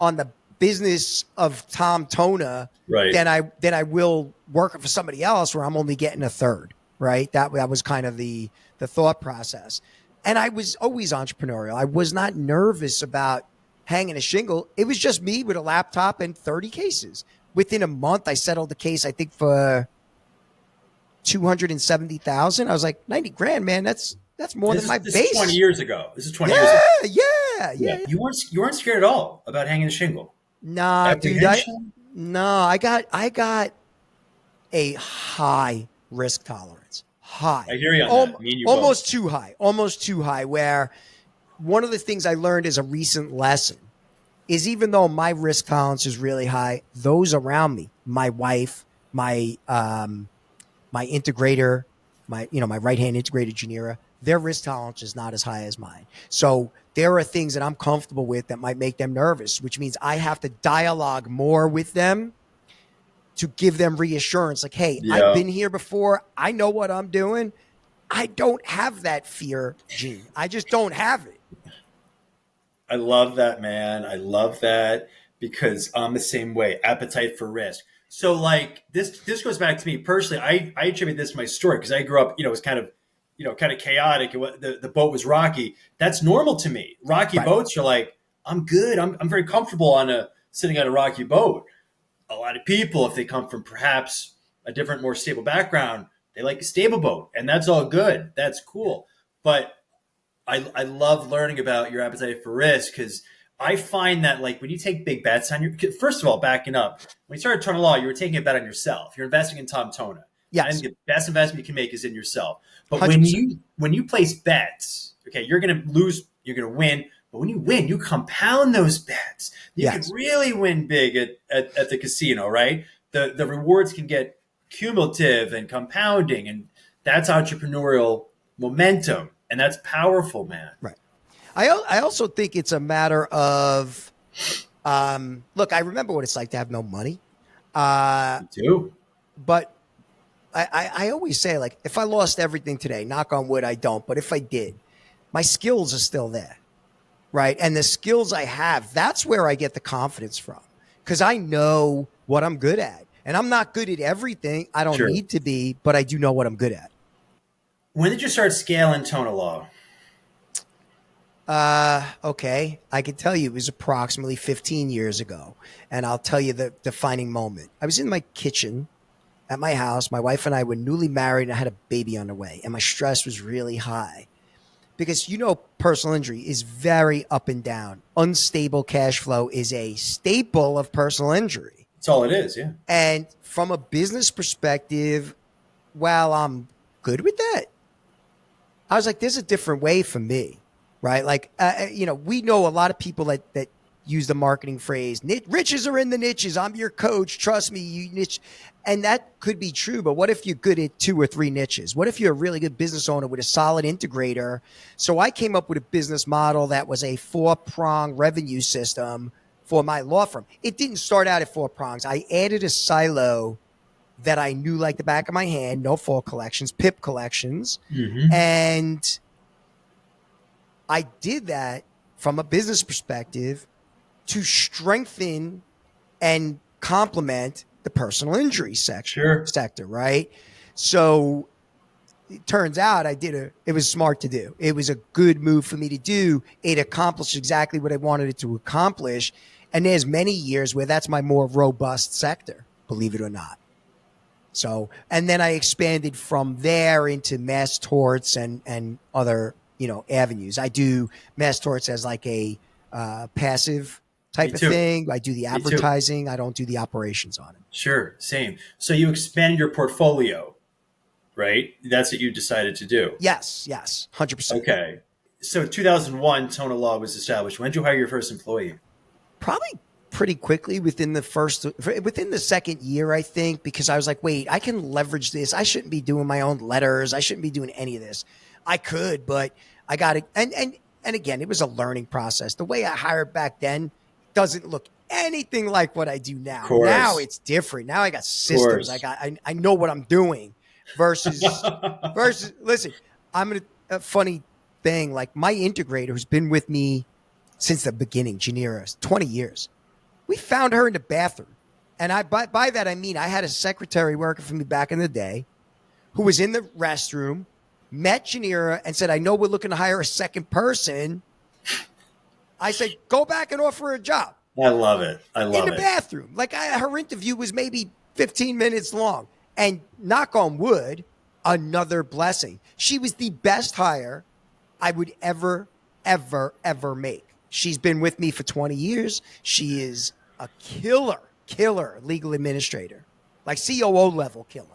Speaker 4: on the business of Tom Tona than I will working for somebody else where I'm only getting a third, right? That was kind of the thought process. And I was always entrepreneurial. I was not nervous about hanging a shingle. It was just me with a laptop and 30 cases. Within a month, I settled the case, I think, for $270,000. I was like, $90,000, man. That's more than my base.
Speaker 3: This is 20 years ago. This is 20 years ago.
Speaker 4: Yeah.
Speaker 3: You weren't scared at all about hanging a shingle.
Speaker 4: Nah, dude. I got a high risk tolerance. High.
Speaker 3: I hear you on that. Me and you
Speaker 4: almost too high. Almost too high. Where one of the things I learned as a recent lesson is even though my risk tolerance is really high, those around me, my wife, my integrator, my right-hand integrator, Janira, their risk tolerance is not as high as mine. So there are things that I'm comfortable with that might make them nervous, which means I have to dialogue more with them to give them reassurance. Like, hey, I've been here before. I know what I'm doing. I don't have that fear gene. I just don't have it.
Speaker 3: I love that, man. I love that because I'm the same way. Appetite for risk. So like this goes back to me personally. I attribute this to my story because I grew up, it was kind of chaotic. The boat was rocky. That's normal to me. Rocky boats are like, I'm good. I'm very comfortable sitting on a rocky boat. A lot of people, if they come from perhaps a different, more stable background, they like a stable boat, and that's all good. That's cool. But I love learning about your appetite for risk because I find that like when you take big bets on first of all, backing up, when you started TonaLaw, you were taking a bet on yourself. You're investing in Tom Tona.
Speaker 4: Yes.
Speaker 3: And the best investment you can make is in yourself. But
Speaker 4: 100%.
Speaker 3: when you place bets, okay, you're going to lose, you're going to win, But when you win, you compound those bets. You
Speaker 4: Yes.
Speaker 3: can really win big at the casino, right? The rewards can get cumulative and compounding, and that's entrepreneurial momentum, and that's powerful, man.
Speaker 4: Right. I also think it's a matter of, look, I remember what it's like to have no money.
Speaker 3: Me too.
Speaker 4: But I always say, like, if I lost everything today, knock on wood, I don't. But if I did, my skills are still there, right? And the skills I have, that's where I get the confidence from, because I know what I'm good at. And I'm not good at everything. I don't
Speaker 3: Sure.
Speaker 4: need to be, but I do know what I'm good at.
Speaker 3: When did you start scaling TonaLaw?
Speaker 4: Okay. I can tell you it was approximately 15 years ago. And I'll tell you the defining moment. I was in my kitchen at my house. My wife and I were newly married and I had a baby on the way. And my stress was really high because, personal injury is very up and down. Unstable cash flow is a staple of personal injury.
Speaker 3: That's all it is, yeah.
Speaker 4: And from a business perspective, while I'm good with that, I was like, there's a different way for me, right? Like, we know a lot of people that use the marketing phrase, riches are in the niches. I'm your coach. Trust me, you niche. And that could be true. But what if you're good at 2 or 3 niches? What if you're a really good business owner with a solid integrator? So I came up with a business model that was a 4-prong revenue system for my law firm. It didn't start out at 4 prongs. I added a silo that I knew like the back of my hand, no fault collections, PIP collections.
Speaker 3: Mm-hmm.
Speaker 4: And I did that from a business perspective to strengthen and complement the personal injury sector, right? So it turns out it was smart to do. It was a good move for me to do. It accomplished exactly what I wanted it to accomplish. And there's many years where that's my more robust sector, believe it or not. So, and then I expanded from there into mass torts and other, avenues. I do mass torts as like a passive type of thing. I do the advertising. I don't do the operations on it.
Speaker 3: Sure. Same. So you expanded your portfolio, right? That's what you decided to do.
Speaker 4: Yes. 100%.
Speaker 3: Okay. So 2001, TonaLaw was established. When did you hire your first employee?
Speaker 4: Probably pretty quickly within the second year, I think, because I was like, wait, I can leverage this. I shouldn't be doing my own letters. I shouldn't be doing any of this. I could, but I got it. And again, it was a learning process. The way I hired back then doesn't look anything like what I do now. Now it's different. Now I got systems. I know what I'm doing versus, listen, a funny thing. Like my integrator who's been with me since the beginning, Janira, 20 years. We found her in the bathroom. And by that, I mean, I had a secretary working for me back in the day who was in the restroom, met Janira and said, I know we're looking to hire a second person. I said, go back and offer her a job.
Speaker 3: I love it. In
Speaker 4: the bathroom. Like her interview was maybe 15 minutes long. And knock on wood, another blessing. She was the best hire I would ever make. She's been with me for 20 years. She is a killer legal administrator, like COO level killer.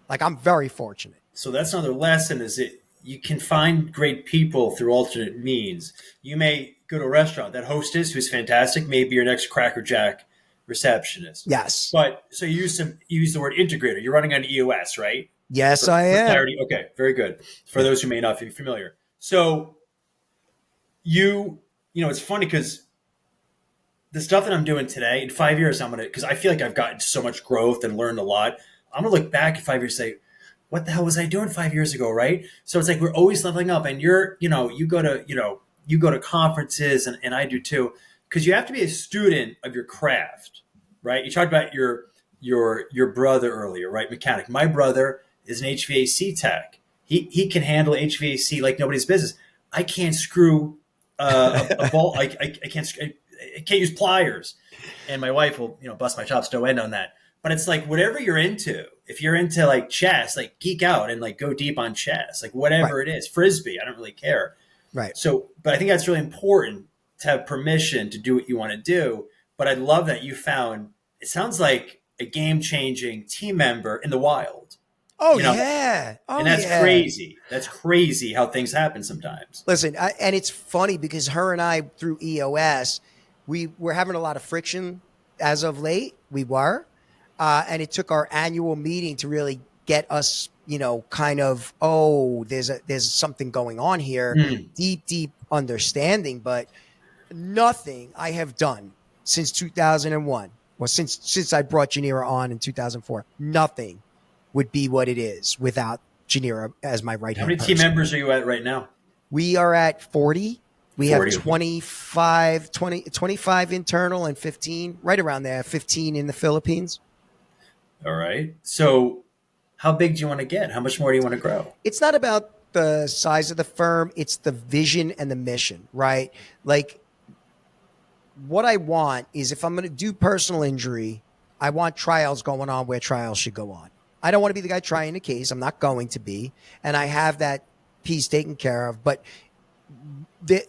Speaker 4: Like I'm very fortunate.
Speaker 3: So that's another lesson is that you can find great people through alternate means. You may go to a restaurant, that hostess who's fantastic, may be your next Cracker Jack receptionist.
Speaker 4: Yes.
Speaker 3: But so you use the word integrator. You're running on EOS, right?
Speaker 4: Yes, I am.
Speaker 3: Clarity. Okay, very good. For those who may not be familiar. So it's funny because the stuff that I'm doing today, in 5 years, because I feel like I've gotten so much growth and learned a lot. I'm going to look back in 5 years and say, what the hell was I doing 5 years ago, right? So it's like we're always leveling up, and you go to conferences, and I do too, because you have to be a student of your craft, right? You talked about your brother earlier, right? Mechanic. My brother is an HVAC tech. He can handle HVAC like nobody's business. I can't screw a bolt. I can't use pliers, and my wife will bust my chops no end on that. But it's like whatever you're into. If you're into like chess, like geek out and like go deep on chess, like whatever it is, frisbee. I don't really care.
Speaker 4: Right.
Speaker 3: So, but I think that's really important to have permission to do what you want to do. But I love that you found. It sounds like a game-changing team member in the wild.
Speaker 4: Oh,
Speaker 3: You know,
Speaker 4: yeah. Oh,
Speaker 3: and that's
Speaker 4: yeah.
Speaker 3: crazy. That's crazy how things happen sometimes.
Speaker 4: Listen, and it's funny because her and I, through EOS, we were having a lot of friction as of late. We were. And it took our annual meeting to really get us, kind of, there's something going on here,
Speaker 3: Mm.
Speaker 4: deep understanding. But nothing I have done since 2001, or since I brought Janira on in 2004, nothing would be what it is without Janira as my right
Speaker 3: How
Speaker 4: hand
Speaker 3: many
Speaker 4: person.
Speaker 3: team members are you at right now?
Speaker 4: We are at 40. We
Speaker 3: 40.
Speaker 4: have 25 internal and 15, right around there, 15 in the Philippines.
Speaker 3: All right. So how big do you want to get? How much more do you want to grow?
Speaker 4: It's not about the size of the firm. It's the vision and the mission, right? Like, what I want is, if I'm going to do personal injury, I want trials going on where trials should go on. I don't want to be the guy trying the case. I'm not going to be. And I have that piece taken care of. But I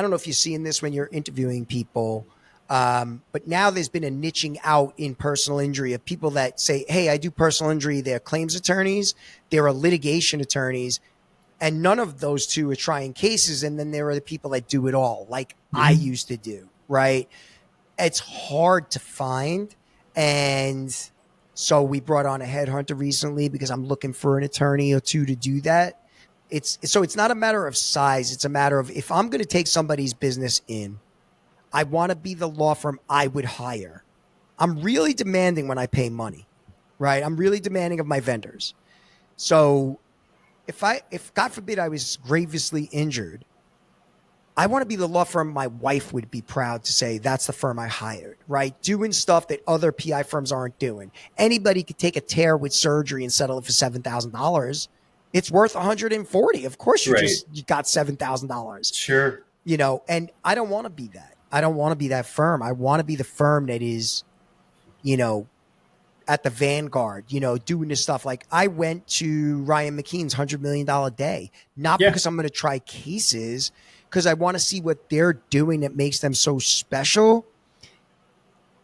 Speaker 4: don't know if you're seeing this when you're interviewing people, but now there's been a niching out in personal injury of people that say, hey, I do personal injury. They're claims attorneys. There are litigation attorneys. And none of those two are trying cases. And then there are the people that do it all, like I used to do, right? It's hard to find. And so we brought on a headhunter recently because I'm looking for an attorney or two to do that. It's not a matter of size. It's a matter of, if I'm going to take somebody's business in, I want to be the law firm I would hire. I'm really demanding when I pay money, right? I'm really demanding of my vendors. So if God forbid I was grievously injured, I want to be the law firm my wife would be proud to say, that's the firm I hired, right? Doing stuff that other PI firms aren't doing. Anybody could take a tear with surgery and settle it for $7,000. It's worth $140. Of course you got $7,000.
Speaker 3: Sure.
Speaker 4: And I don't want to be that. I don't want to be that firm. I want to be the firm that is, at the vanguard, doing this stuff. Like, I went to Ryan McKean's $100 million day, not because I'm going to try cases, because I want to see what they're doing that makes them so special.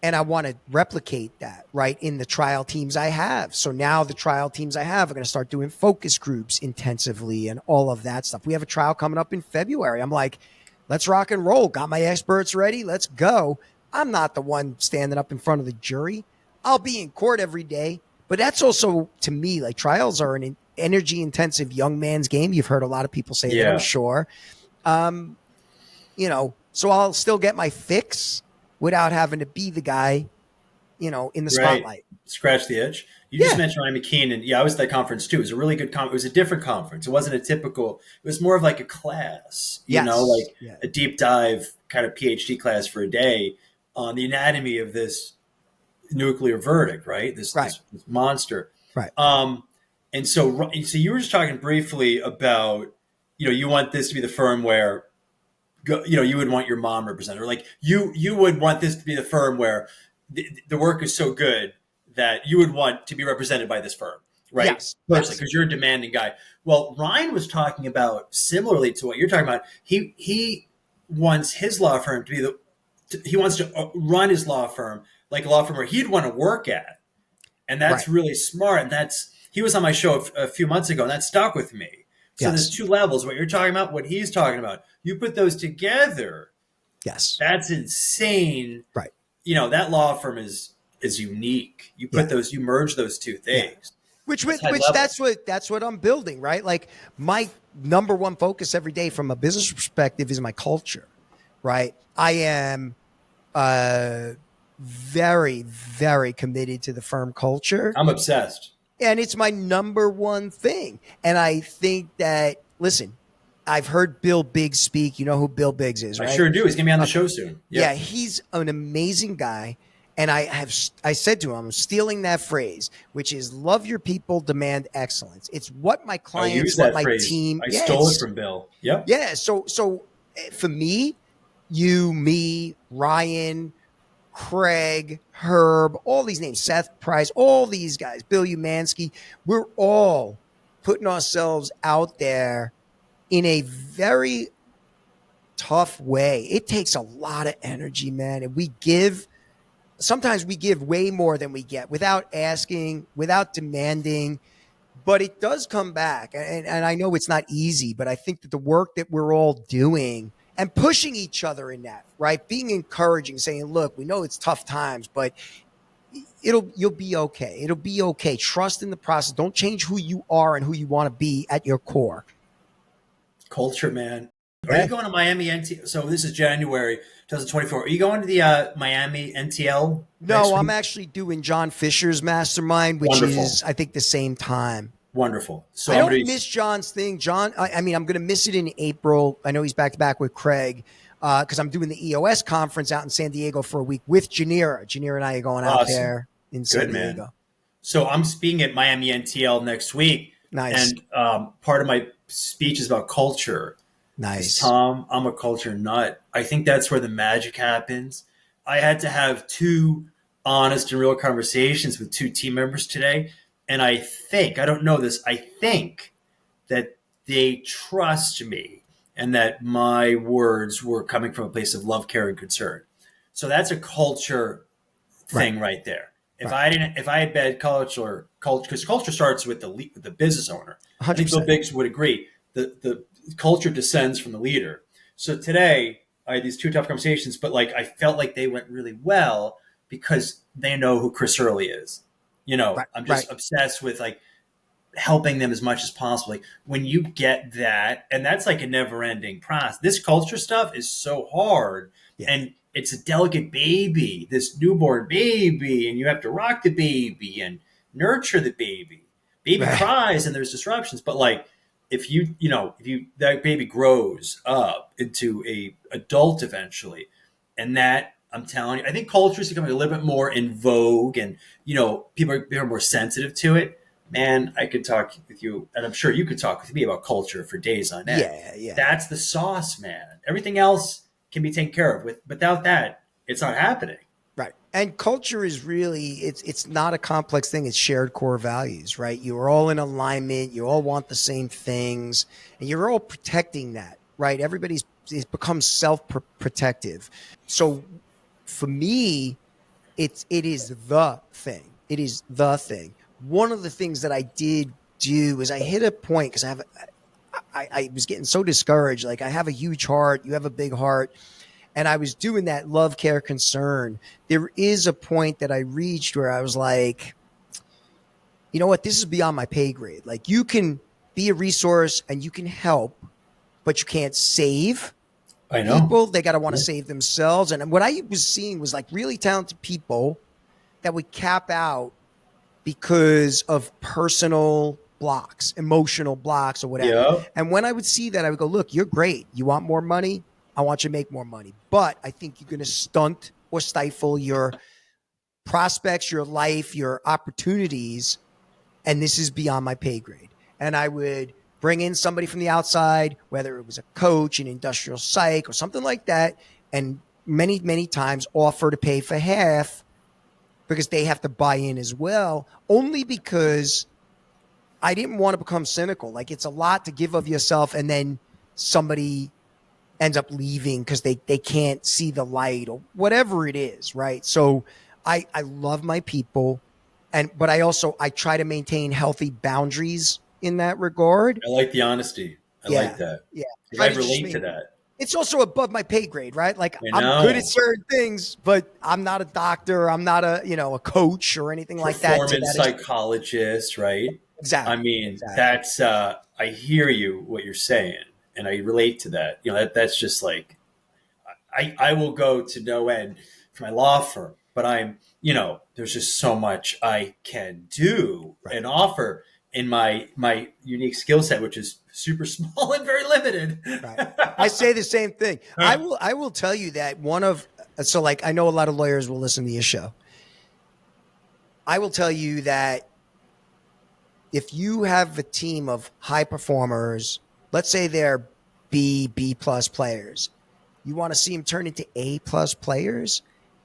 Speaker 4: And I want to replicate that, right, in the trial teams I have. So now the trial teams I have are going to start doing focus groups intensively and all of that stuff. We have a trial coming up in February. I'm like, let's rock and roll. Got my experts ready. Let's go. I'm not the one standing up in front of the jury. I'll be in court every day. But that's also, to me, like, trials are an energy-intensive young man's game. You've heard a lot of people say that, I'm sure. So I'll still get my fix without having to be the guy, in the spotlight.
Speaker 3: Scratch the itch. You just mentioned Ryan McKean, and I was at that conference too. It was a really good conference. It was a different conference. It wasn't a typical, it was more of like a class, a deep dive kind of PhD class for a day on the anatomy of this nuclear verdict, right? This monster.
Speaker 4: Right.
Speaker 3: And so you were just talking briefly about, you want this to be the firm where, you would want your mom represented, or like you would want this to be the firm where the work is so good that you would want to be represented by this firm, right?
Speaker 4: Yes.
Speaker 3: Personally, because you're a demanding guy. Well, Ryan was talking about, similarly to what you're talking about, he wants his law firm to be he wants to run his law firm like a law firm where he'd want to work at. And that's really smart. And he was on my show a few months ago, and that stuck with me. So there's two levels, what you're talking about, what he's talking about. You put those together.
Speaker 4: Yes.
Speaker 3: That's insane.
Speaker 4: Right.
Speaker 3: That law firm is unique. You put you merge those two things.
Speaker 4: Which that's what I'm building, right? Like, my number one focus every day from a business perspective is my culture, right? I am very, very committed to the firm culture.
Speaker 3: I'm obsessed.
Speaker 4: And it's my number one thing. And I think that, listen, I've heard Bill Biggs speak. You know who Bill Biggs is, right?
Speaker 3: I sure do. He's going to be on the show soon. Yep.
Speaker 4: Yeah, he's an amazing guy. And I said to him, I'm stealing that phrase, which is love your people, demand excellence. It's what my clients, what my team.
Speaker 3: I stole it from Bill. Yep.
Speaker 4: Yeah. So for me, you, me, Ryan, Craig, Herb, all these names, Seth Price, all these guys, Bill Umansky, we're all putting ourselves out there in a very tough way. It takes a lot of energy, man. And sometimes we give way more than we get without asking, without demanding. But it does come back. And I know it's not easy, but I think that the work that we're all doing and pushing each other in that, right? Being encouraging, saying, look, we know it's tough times, but you'll be okay. It'll be okay. Trust in the process. Don't change who you are and who you want to be at your core.
Speaker 3: Culture, man. Are you going to Miami NTL? So this is January 2024. Are you going to the Miami NTL?
Speaker 4: No, I'm actually doing John Fisher's mastermind, which is, I think, the same time.
Speaker 3: Wonderful. So
Speaker 4: I don't miss John's thing. John, I mean, I'm going to miss it in April. I know he's back to back with Craig because I'm doing the EOS conference out in San Diego for a week with Janira. Janira and I are going out there in San Diego.
Speaker 3: Man. So I'm speaking at Miami NTL next week.
Speaker 4: Nice.
Speaker 3: And part of my speech is about culture.
Speaker 4: Nice.
Speaker 3: Tom, I'm a culture nut. I think that's where the magic happens. I had to have 2 honest and real conversations with 2 team members today. And I think, I don't know this, I think that they trust me and that my words were coming from a place of love, care, and concern. So that's a culture thing right there. If I had bad culture, because culture starts with the business owner. 100%. I think Bill Biggs would agree. The culture descends from the leader. So today I had these 2 tough conversations, but like I felt like they went really well because they know who Chris Earley is. You know, I'm just obsessed with like helping them as much as possible. Like when you get that, and that's like a never ending process. This culture stuff is so hard and it's a delicate baby, this newborn baby, and you have to rock the baby and nurture the baby. Baby cries and there's disruptions, but like, if that baby grows up into a adult eventually, and that I'm telling you, I think culture is becoming a little bit more in vogue, and people are more sensitive to it. Man, I could talk with you, and I'm sure you could talk with me about culture for days on end.
Speaker 4: Yeah.
Speaker 3: That's the sauce, man. Everything else can be taken care of. Without that, it's not happening.
Speaker 4: Right. And culture is really, it's not a complex thing. It's shared core values, right? You're all in alignment. You all want the same things and you're all protecting that, right? It's become self-protective. So for me, it is the thing. It is the thing. One of the things that I did do is I hit a point because I was getting so discouraged. Like I have a huge heart. You have a big heart. And I was doing that love, care, concern. There is a point that I reached where I was like, you know what? This is beyond my pay grade. Like you can be a resource and you can help, but you can't save people. They got to want to save themselves. And what I was seeing was like really talented people that would cap out because of personal blocks, emotional blocks or whatever.
Speaker 3: Yeah.
Speaker 4: And when I would see that, I would go, look, you're great. You want more money? I want you to make more money, but I think you're going to stunt or stifle your prospects, your life, your opportunities. And this is beyond my pay grade. And I would bring in somebody from the outside, whether it was a coach, an industrial psych or something like that. And many, many times offer to pay for half because they have to buy in as well, only because I didn't want to become cynical. Like it's a lot to give of yourself and then somebody ends up leaving because they can't see the light or whatever it is, right? So I love my people, but I try to maintain healthy boundaries in that regard.
Speaker 3: I like the honesty. I like that.
Speaker 4: Yeah.
Speaker 3: I relate to that.
Speaker 4: It's also above my pay grade, right? Like I'm good at certain things, but I'm not a doctor. I'm not a coach or anything like that.
Speaker 3: Performance psychologist, right?
Speaker 4: Exactly.
Speaker 3: I mean, that's, I hear you, what you're saying. And I relate to that. That's just like, I will go to no end for my law firm, but there's just so much I can do and offer in my unique skill set, which is super small and very limited.
Speaker 4: Right. I say the same thing. I will tell you that I know a lot of lawyers will listen to your show. I will tell you that if you have a team of high performers, let's say they're B+ players. You want to see them turn into A+ players.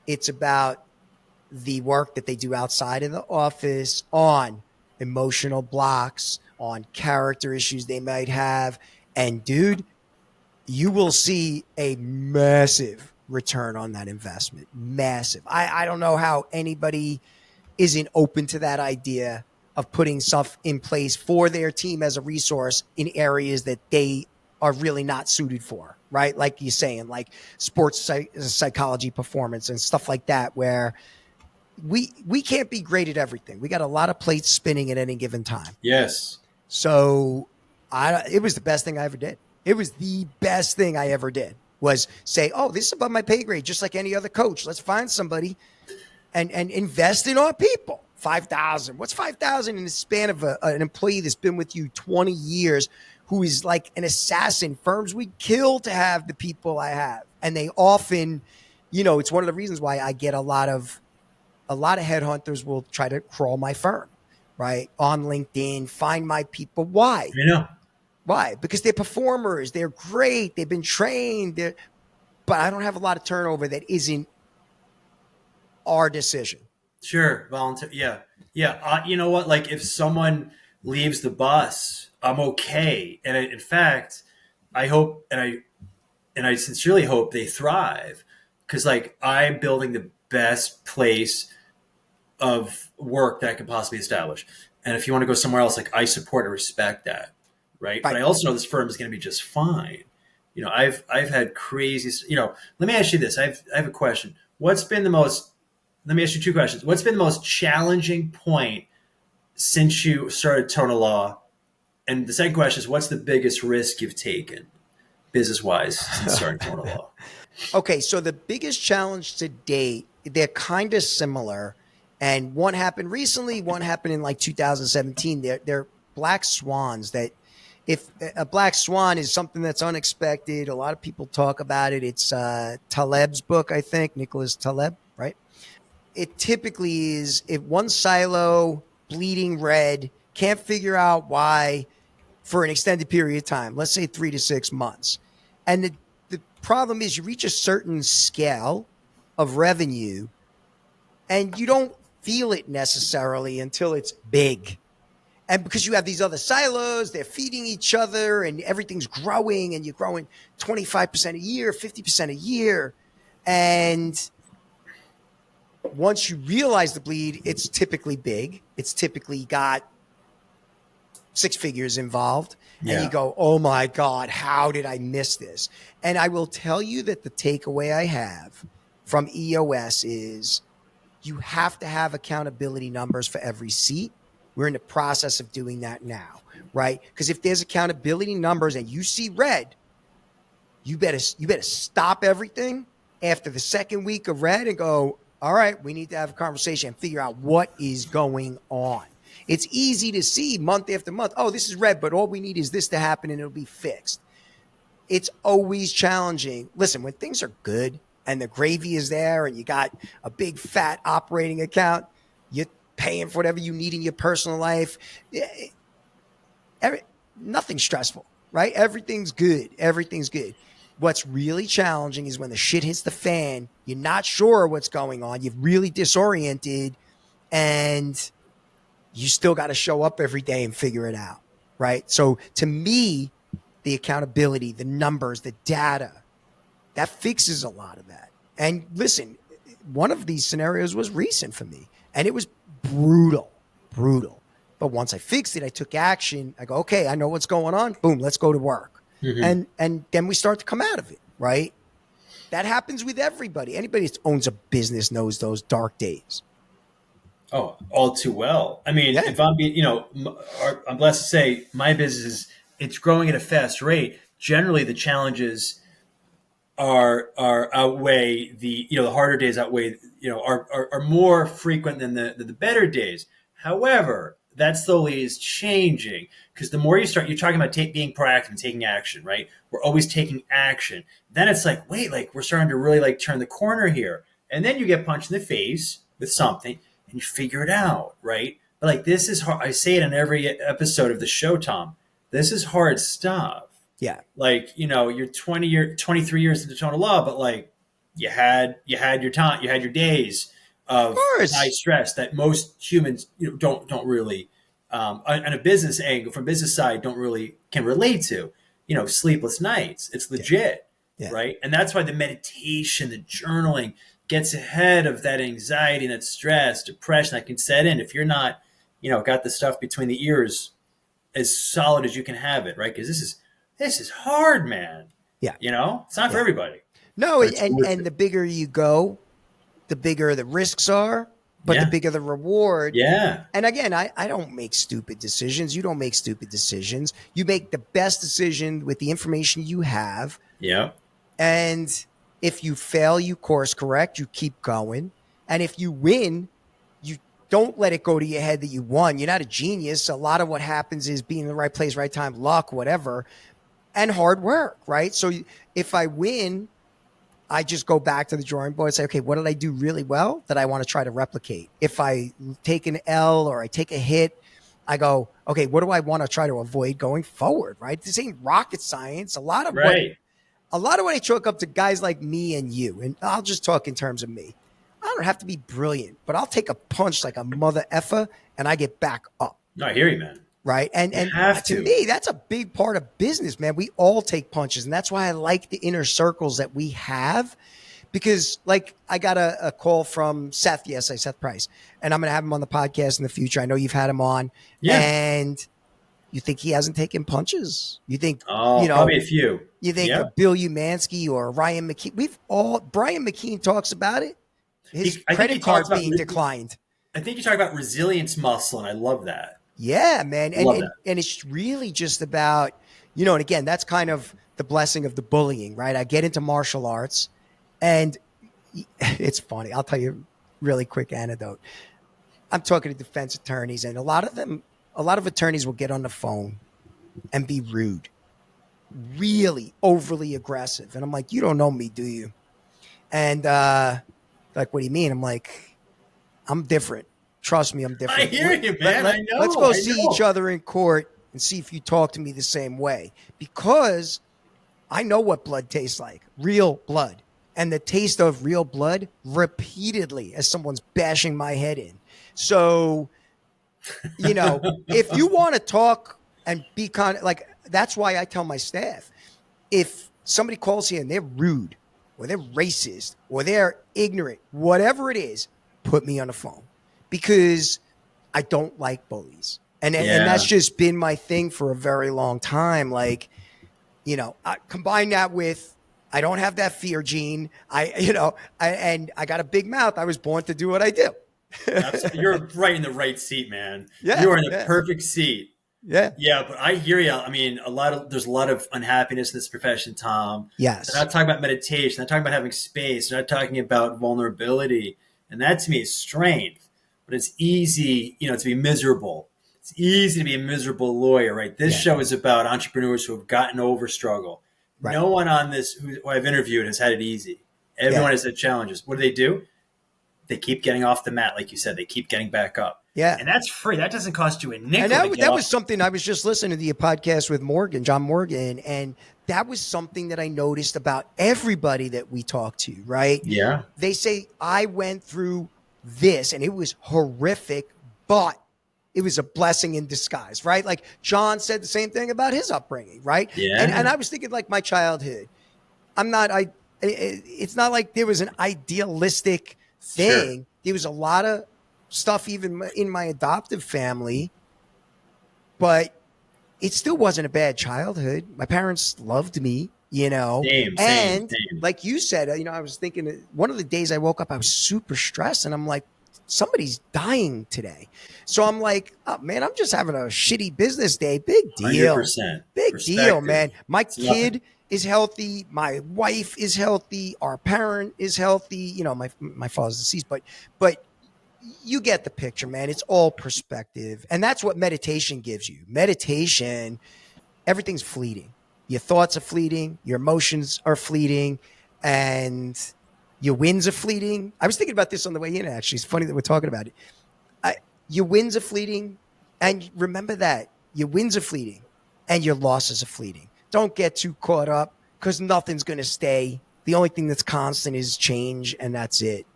Speaker 4: It's about the work that they do outside of the office on emotional blocks, on character issues they might have. And dude, you will see a massive return on that investment. Massive. I don't know how anybody isn't open to that idea of putting stuff in place for their team as a resource in areas that they are really not suited for, right? Like you're saying, like sports psychology, performance and stuff like that, where we can't be great at everything. We got a lot of plates spinning at any given time.
Speaker 3: Yes.
Speaker 4: So it was the best thing I ever did. It was the best thing I ever did, was say, oh, this is above my pay grade, just like any other coach. Let's find somebody and invest in our people. 5,000. What's 5,000 in the span of an employee that's been with you 20 years, who is like an assassin? Firms would kill to have the people I have. And they often, it's one of the reasons why I get a lot of headhunters will try to crawl my firm, right? On LinkedIn, find my people. Why? Why? Because they're performers. They're great. They've been trained. But I don't have a lot of turnover that isn't our decision.
Speaker 3: Sure. Volunteer. Yeah. Yeah. You know what? Like, if someone leaves the bus, I'm okay. And in fact, I hope, and I sincerely hope they thrive, because like I'm building the best place of work that I could possibly establish. And if you want to go somewhere else, like, I support and respect that. Right. But I also know this firm is going to be just fine. I've had crazy, let me ask you this. I have a question. Let me ask you two questions. What's been the most challenging point since you started TonaLaw? And the second question is, what's the biggest risk you've taken business-wise since starting TonaLaw?
Speaker 4: Okay, so the biggest challenge to date, they're kind of similar. And one happened recently, one happened in like 2017. They're black swans that, if a black swan is something that's unexpected, a lot of people talk about it. It's Taleb's book, I think, Nicholas Taleb, right? It typically is, if one silo bleeding red, can't figure out why for an extended period of time, let's say 3 to 6 months. And the problem is, you reach a certain scale of revenue and you don't feel it necessarily until it's big. And because you have these other silos, they're feeding each other and everything's growing, and you're growing 25% a year, 50% a year. And once you realize the bleed, it's typically big. It's typically got 6 figures involved. And you go, oh my God, how did I miss this? And I will tell you that the takeaway I have from EOS is, you have to have accountability numbers for every seat. We're in the process of doing that now, right? Because if there's accountability numbers and you see red, you better stop everything after the second week of red and go, all right, we need to have a conversation and figure out what is going on. It's easy to see month after month, oh, this is red, but all we need is this to happen and it'll be fixed. It's always challenging. Listen, when things are good and the gravy is there and you got a big fat operating account, you're paying for whatever you need in your personal life. Nothing's stressful, right? Everything's good. Everything's good. What's really challenging is when the shit hits the fan, you're not sure what's going on. You're really disoriented, and you still got to show up every day and figure it out, right? So to me, the accountability, the numbers, the data, that fixes a lot of that. And listen, one of these scenarios was recent for me, and it was brutal. But once I fixed it, I took action. I go, okay, I know what's going on. Boom, let's go to work. Mm-hmm. And then we start to come out of it, right? That happens with everybody. Anybody that owns a business knows those dark days.
Speaker 3: Oh, all too well. I mean, if I'm being, I'm blessed to say my business it's growing at a fast rate. Generally, the challenges are outweigh the harder days outweigh are more frequent than the better days. However, that slowly is changing, because the more you're talking about being proactive and taking action, right? We're always taking action. Then it's like, wait, like we're starting to really like turn the corner here. And then you get punched in the face with something and you figure it out, right? But like, this is hard. I say it in every episode of the show, Tom. This is hard stuff.
Speaker 4: Yeah.
Speaker 3: Like, you're 23 years into TonaLaw, but like you had your time, you had your days of high stress that most humans don't really on a business angle, from business side, can relate to. Sleepless nights. It's legit, right? And that's why the meditation, the journaling gets ahead of that anxiety and that stress, depression that can set in if you're not got the stuff between the ears as solid as you can have it, right? Because this is hard, man.
Speaker 4: Yeah.
Speaker 3: It's not for everybody.
Speaker 4: No,
Speaker 3: But it's worth
Speaker 4: and
Speaker 3: it.
Speaker 4: the bigger you go, the bigger the risks are, but the bigger the reward.
Speaker 3: Yeah.
Speaker 4: And again, I don't make stupid decisions. You don't make stupid decisions. You make the best decision with the information you have.
Speaker 3: Yeah.
Speaker 4: And if you fail, you course correct, you keep going. And if you win, you don't let it go to your head that you won. You're not a genius. A lot of what happens is being in the right place, right time, luck, whatever, and hard work, right? So if I win, I just go back to the drawing board and say, okay, what did I do really well that I want to try to replicate? If I take an L or I take a hit, I go, okay, what do I want to try to avoid going forward, right? This ain't rocket science. A lot of what I chalk up to guys like me and you, and I'll just talk in terms of me. I don't have to be brilliant, but I'll take a punch like a mother effer and I get back up.
Speaker 3: No, I hear you, man.
Speaker 4: Right. And to me, that's a big part of business, man. We all take punches. And that's why I like the inner circles that we have, because like I got a call from Seth yesterday, Seth Price, and I'm going to have him on the podcast in the future. I know you've had him on.
Speaker 3: Yeah.
Speaker 4: And you think he hasn't taken punches? You think,
Speaker 3: probably a few.
Speaker 4: You think Bill Umansky or Ryan McKean, Brian McKean talks about it. His credit card being declined.
Speaker 3: I think you talk about resilience muscle, and I love that.
Speaker 4: Yeah, man. And it's really just about, and again, that's kind of the blessing of the bullying, right? I get into martial arts and it's funny. I'll tell you a really quick anecdote. I'm talking to defense attorneys, and a lot of attorneys will get on the phone and be rude, really overly aggressive. And I'm like, you don't know me, do you? And like, what do you mean? I'm like, I'm different. Trust me, I'm different.
Speaker 3: I hear you, man. I know.
Speaker 4: Let's go see each other in court and see if you talk to me the same way, because I know what blood tastes like, real blood. And the taste of real blood repeatedly as someone's bashing my head in. So, if you want to talk and be like, that's why I tell my staff, if somebody calls here and they're rude or they're racist or they're ignorant, whatever it is, put me on the phone. Because I don't like bullies. And that's just been my thing for a very long time. Like, I combine that with, I don't have that fear gene. And I got a big mouth. I was born to do what I do.
Speaker 3: You're right in the right seat, man.
Speaker 4: Yeah,
Speaker 3: you're in the perfect seat.
Speaker 4: Yeah.
Speaker 3: Yeah, but I hear you. I mean, there's a lot of unhappiness in this profession, Tom.
Speaker 4: Yes.
Speaker 3: They're not talking about meditation. They're not talking about having space. They're not talking about vulnerability. And that to me is strength. But it's easy, to be miserable. It's easy to be a miserable lawyer, right? This show is about entrepreneurs who have gotten over struggle. Right. No one on this who I've interviewed has had it easy. Everyone has had challenges. What do? They keep getting off the mat, like you said. They keep getting back up. Yeah. And that's free. That doesn't cost you a nickel.
Speaker 4: And that was something I was just listening to the podcast with John Morgan, and that was something that I noticed about everybody that we talked to, right?
Speaker 3: Yeah.
Speaker 4: They say, I went through this and it was horrific, but it was a blessing in disguise, right? Like John said the same thing about his upbringing, right?
Speaker 3: Yeah.
Speaker 4: And I was thinking like my childhood. It's not like there was an idealistic thing. Sure. There was a lot of stuff even in my adoptive family, but it still wasn't a bad childhood. My parents loved me,
Speaker 3: Same.
Speaker 4: Like you said, I was thinking one of the days I woke up, I was super stressed and I'm like, somebody's dying today. So I'm like, oh man, I'm just having a shitty business day. Big deal.
Speaker 3: 100%.
Speaker 4: Big deal, man. My kid is healthy. My wife is healthy. Our parent is healthy. My father's deceased, but you get the picture, man. It's all perspective. And that's what meditation gives you. Meditation, everything's fleeting. Your thoughts are fleeting. Your emotions are fleeting. And your wins are fleeting. I was thinking about this on the way in, actually. It's funny that we're talking about it. Your wins are fleeting. And remember that. Your wins are fleeting. And your losses are fleeting. Don't get too caught up because nothing's going to stay. The only thing that's constant is change, and that's it.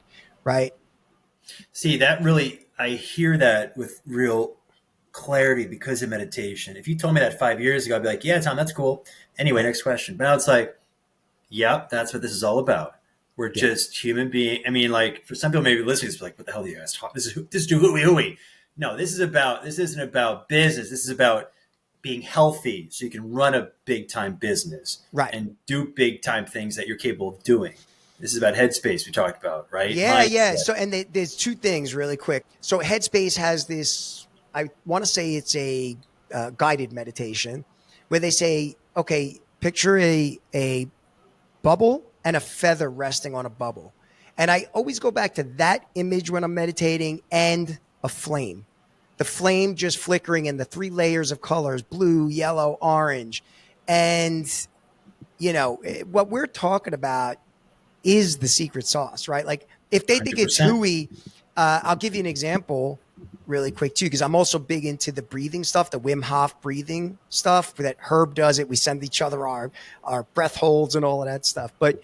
Speaker 4: Right?
Speaker 3: See, that really, I hear that with real clarity because of meditation. If you told me that 5 years ago, I'd be like, yeah, Tom, that's cool. Anyway, next question. But now it's like, yep, that's what this is all about. We're just human beings. I mean, like for some people maybe listening, it's like, what the hell do you guys talk? This is hooey. No, this isn't about business. This is about being healthy so you can run a big time business,
Speaker 4: Right.
Speaker 3: and do big time things that you're capable of doing. This is about headspace we talked about, right?
Speaker 4: Yeah,
Speaker 3: Mindset.
Speaker 4: yeah. So, and there's two things really quick. So Headspace has this, I want to say it's a guided meditation where they say, okay, picture a bubble and a feather resting on a bubble. And I always go back to that image when I'm meditating, and a flame. The flame just flickering in the 3 layers of colors, blue, yellow, orange. And, what we're talking about is the secret sauce, right? Like if they think it's
Speaker 3: 100%.
Speaker 4: hooey, I'll give you an example really quick too, because I'm also big into the breathing stuff, the Wim Hof breathing stuff that Herb does it. We send each other our breath holds and all of that stuff. But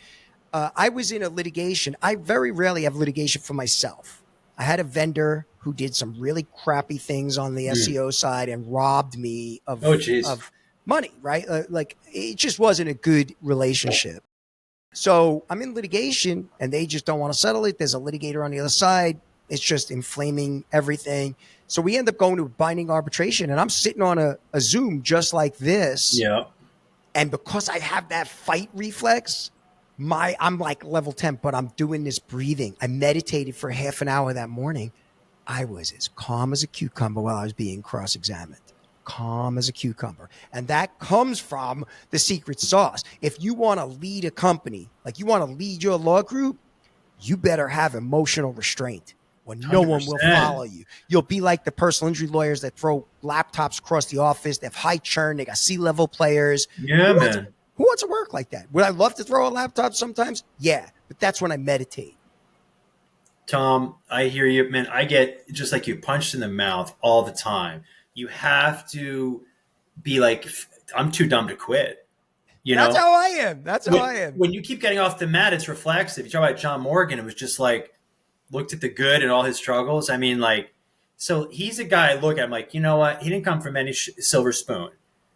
Speaker 4: I was in a litigation. I very rarely have litigation for myself. I had a vendor who did some really crappy things on the SEO side and robbed me of money, right? Like it just wasn't a good relationship. So I'm in litigation and they just don't want to settle it. There's a litigator on the other side. It's just inflaming everything. So we end up going to a binding arbitration, and I'm sitting on a Zoom just like this.
Speaker 3: Yeah.
Speaker 4: And because I have that fight reflex, I'm like level 10, but I'm doing this breathing. I meditated for half an hour that morning. I was as calm as a cucumber while I was being cross-examined. Calm as a cucumber. And that comes from the secret sauce. If you want to lead a company, like you want to lead your law group, you better have emotional restraint, or no 100%. One will follow you. You'll be like the personal injury lawyers that throw laptops across the office. They have high churn. They got C-level players.
Speaker 3: Yeah, man.
Speaker 4: Who wants to work like that? Would I love to throw a laptop sometimes? Yeah, but that's when I meditate.
Speaker 3: Tom, I hear you, man. I get just like you, punched in the mouth all the time. You have to be like, I'm too dumb to quit.
Speaker 4: That's how I am. That's how I am.
Speaker 3: When you keep getting off the mat, it's reflexive. You talk about John Morgan, it was just like, looked at the good and all his struggles. I mean, like, so he's a guy I look at, I'm like, you know what? He didn't come from any silver spoon.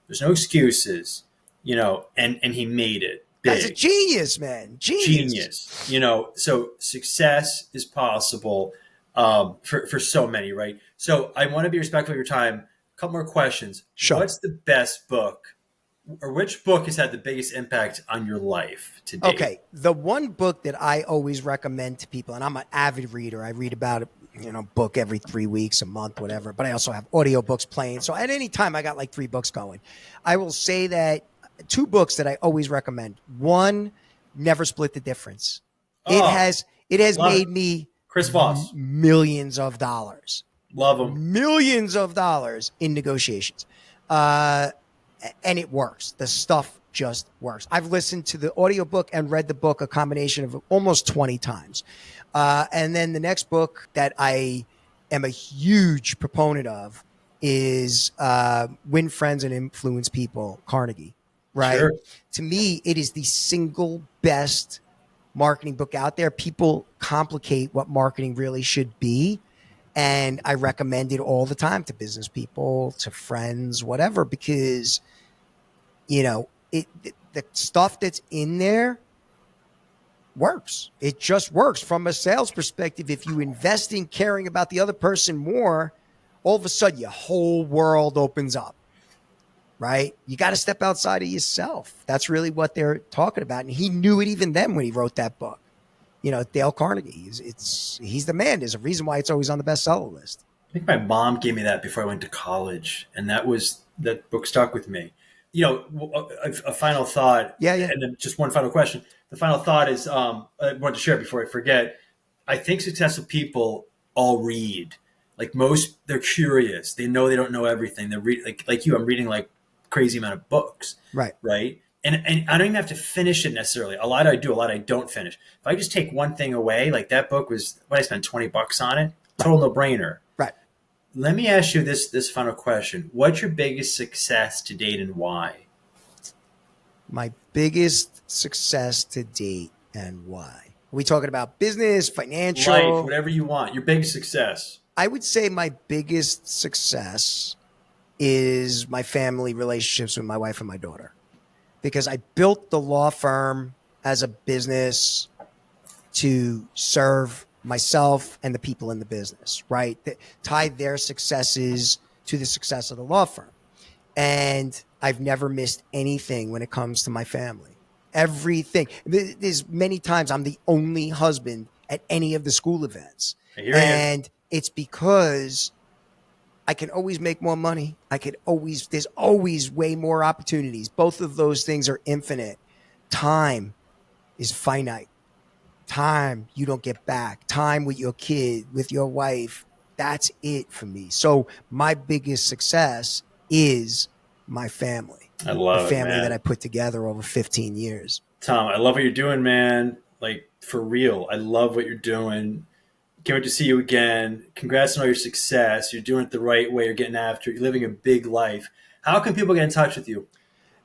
Speaker 3: There's no excuses, and he made it big.
Speaker 4: That's a genius, man.
Speaker 3: Genius. So success is possible for so many, right? So I want to be respectful of your time. A couple more questions.
Speaker 4: Sure.
Speaker 3: What's the best book, or which book has had the biggest impact on your life to date?
Speaker 4: Okay. The one book that I always recommend to people, and I'm an avid reader. I read about a book every 3 weeks, a month, whatever. But I also have audiobooks playing. So at any time, I got like 3 books going. I will say that 2 books that I always recommend. One, Never Split the Difference. It has made me
Speaker 3: Chris Voss
Speaker 4: millions of dollars.
Speaker 3: Love him.
Speaker 4: Millions of dollars in negotiations. And it works. The stuff just works. I've listened to the audiobook and read the book a combination of almost 20 times. And then the next book that I am a huge proponent of is Win Friends and Influence People, Carnegie. Right.
Speaker 3: Sure.
Speaker 4: To me, it is the single best marketing book out there. People complicate what marketing really should be. And I recommend it all the time to business people, to friends, whatever, because, the stuff that's in there works. It just works from a sales perspective. If you invest in caring about the other person more, all of a sudden your whole world opens up. Right? You got to step outside of yourself. That's really what they're talking about. And he knew it even then when he wrote that book. Dale Carnegie, he's the man. There's a reason why it's always on the bestseller list.
Speaker 3: I think my mom gave me that before I went to college, and that book stuck with me. A final thought.
Speaker 4: Yeah.
Speaker 3: And then just one final question. The final thought is, I wanted to share it before I forget. I think successful people all read. Like they're curious. They know they don't know everything. They're like you. I'm reading like crazy amount of books.
Speaker 4: Right.
Speaker 3: And I don't even have to finish it necessarily. A lot I do, a lot I don't finish. If I just take one thing away, like that book was, I spent $20 on it, total no brainer.
Speaker 4: Right.
Speaker 3: Let me ask you this final question. What's your biggest success to date and why?
Speaker 4: My biggest success to date and why? Are we talking about business, financial?
Speaker 3: Life, whatever you want. Your biggest success.
Speaker 4: I would say my biggest success is my family relationships with my wife and my daughter, because I built the law firm as a business to serve myself and the people in the business, right? That tie their successes to the success of the law firm. And I've never missed anything when it comes to my family. Everything. There's many times I'm the only husband at any of the school events. And it's because I can always make more money. There's always way more opportunities. Both of those things are infinite. Time is finite. Time you don't get back. Time with your kid, with your wife. That's it for me. So my biggest success is my family.
Speaker 3: I love
Speaker 4: the family
Speaker 3: it, man.
Speaker 4: that I put together over 15 years.
Speaker 3: Tom, I love what you're doing, man. Like, for real. I love what you're doing. Can't wait to see you again. Congrats on all your success. You're doing it the right way. You're getting after it. You're living a big life. How can people get in touch with you?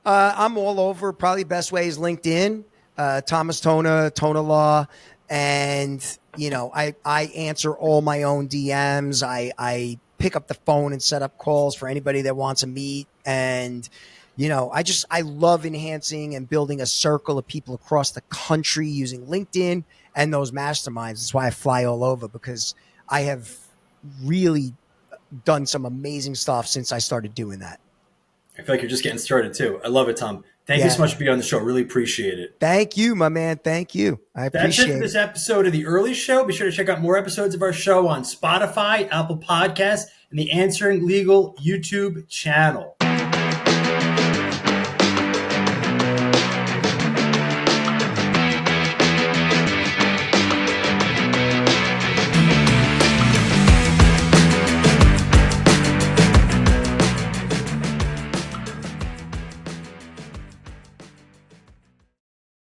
Speaker 4: I'm all over. Probably best way is LinkedIn. Thomas Tona, TonaLaw. And, I answer all my own DMs. I pick up the phone and set up calls for anybody that wants to meet. And, I love enhancing and building a circle of people across the country using LinkedIn and those masterminds. That's why I fly all over, because I have really done some amazing stuff since I started doing that.
Speaker 3: I feel like you're just getting started too. I love it, Tom. Thank you so much for being on the show. Really appreciate it.
Speaker 4: Thank you, my man. Thank you. I appreciate it.
Speaker 3: That's it for this episode of The Earley Show. Be sure to check out more episodes of our show on Spotify, Apple Podcasts, and the Answering Legal YouTube channel.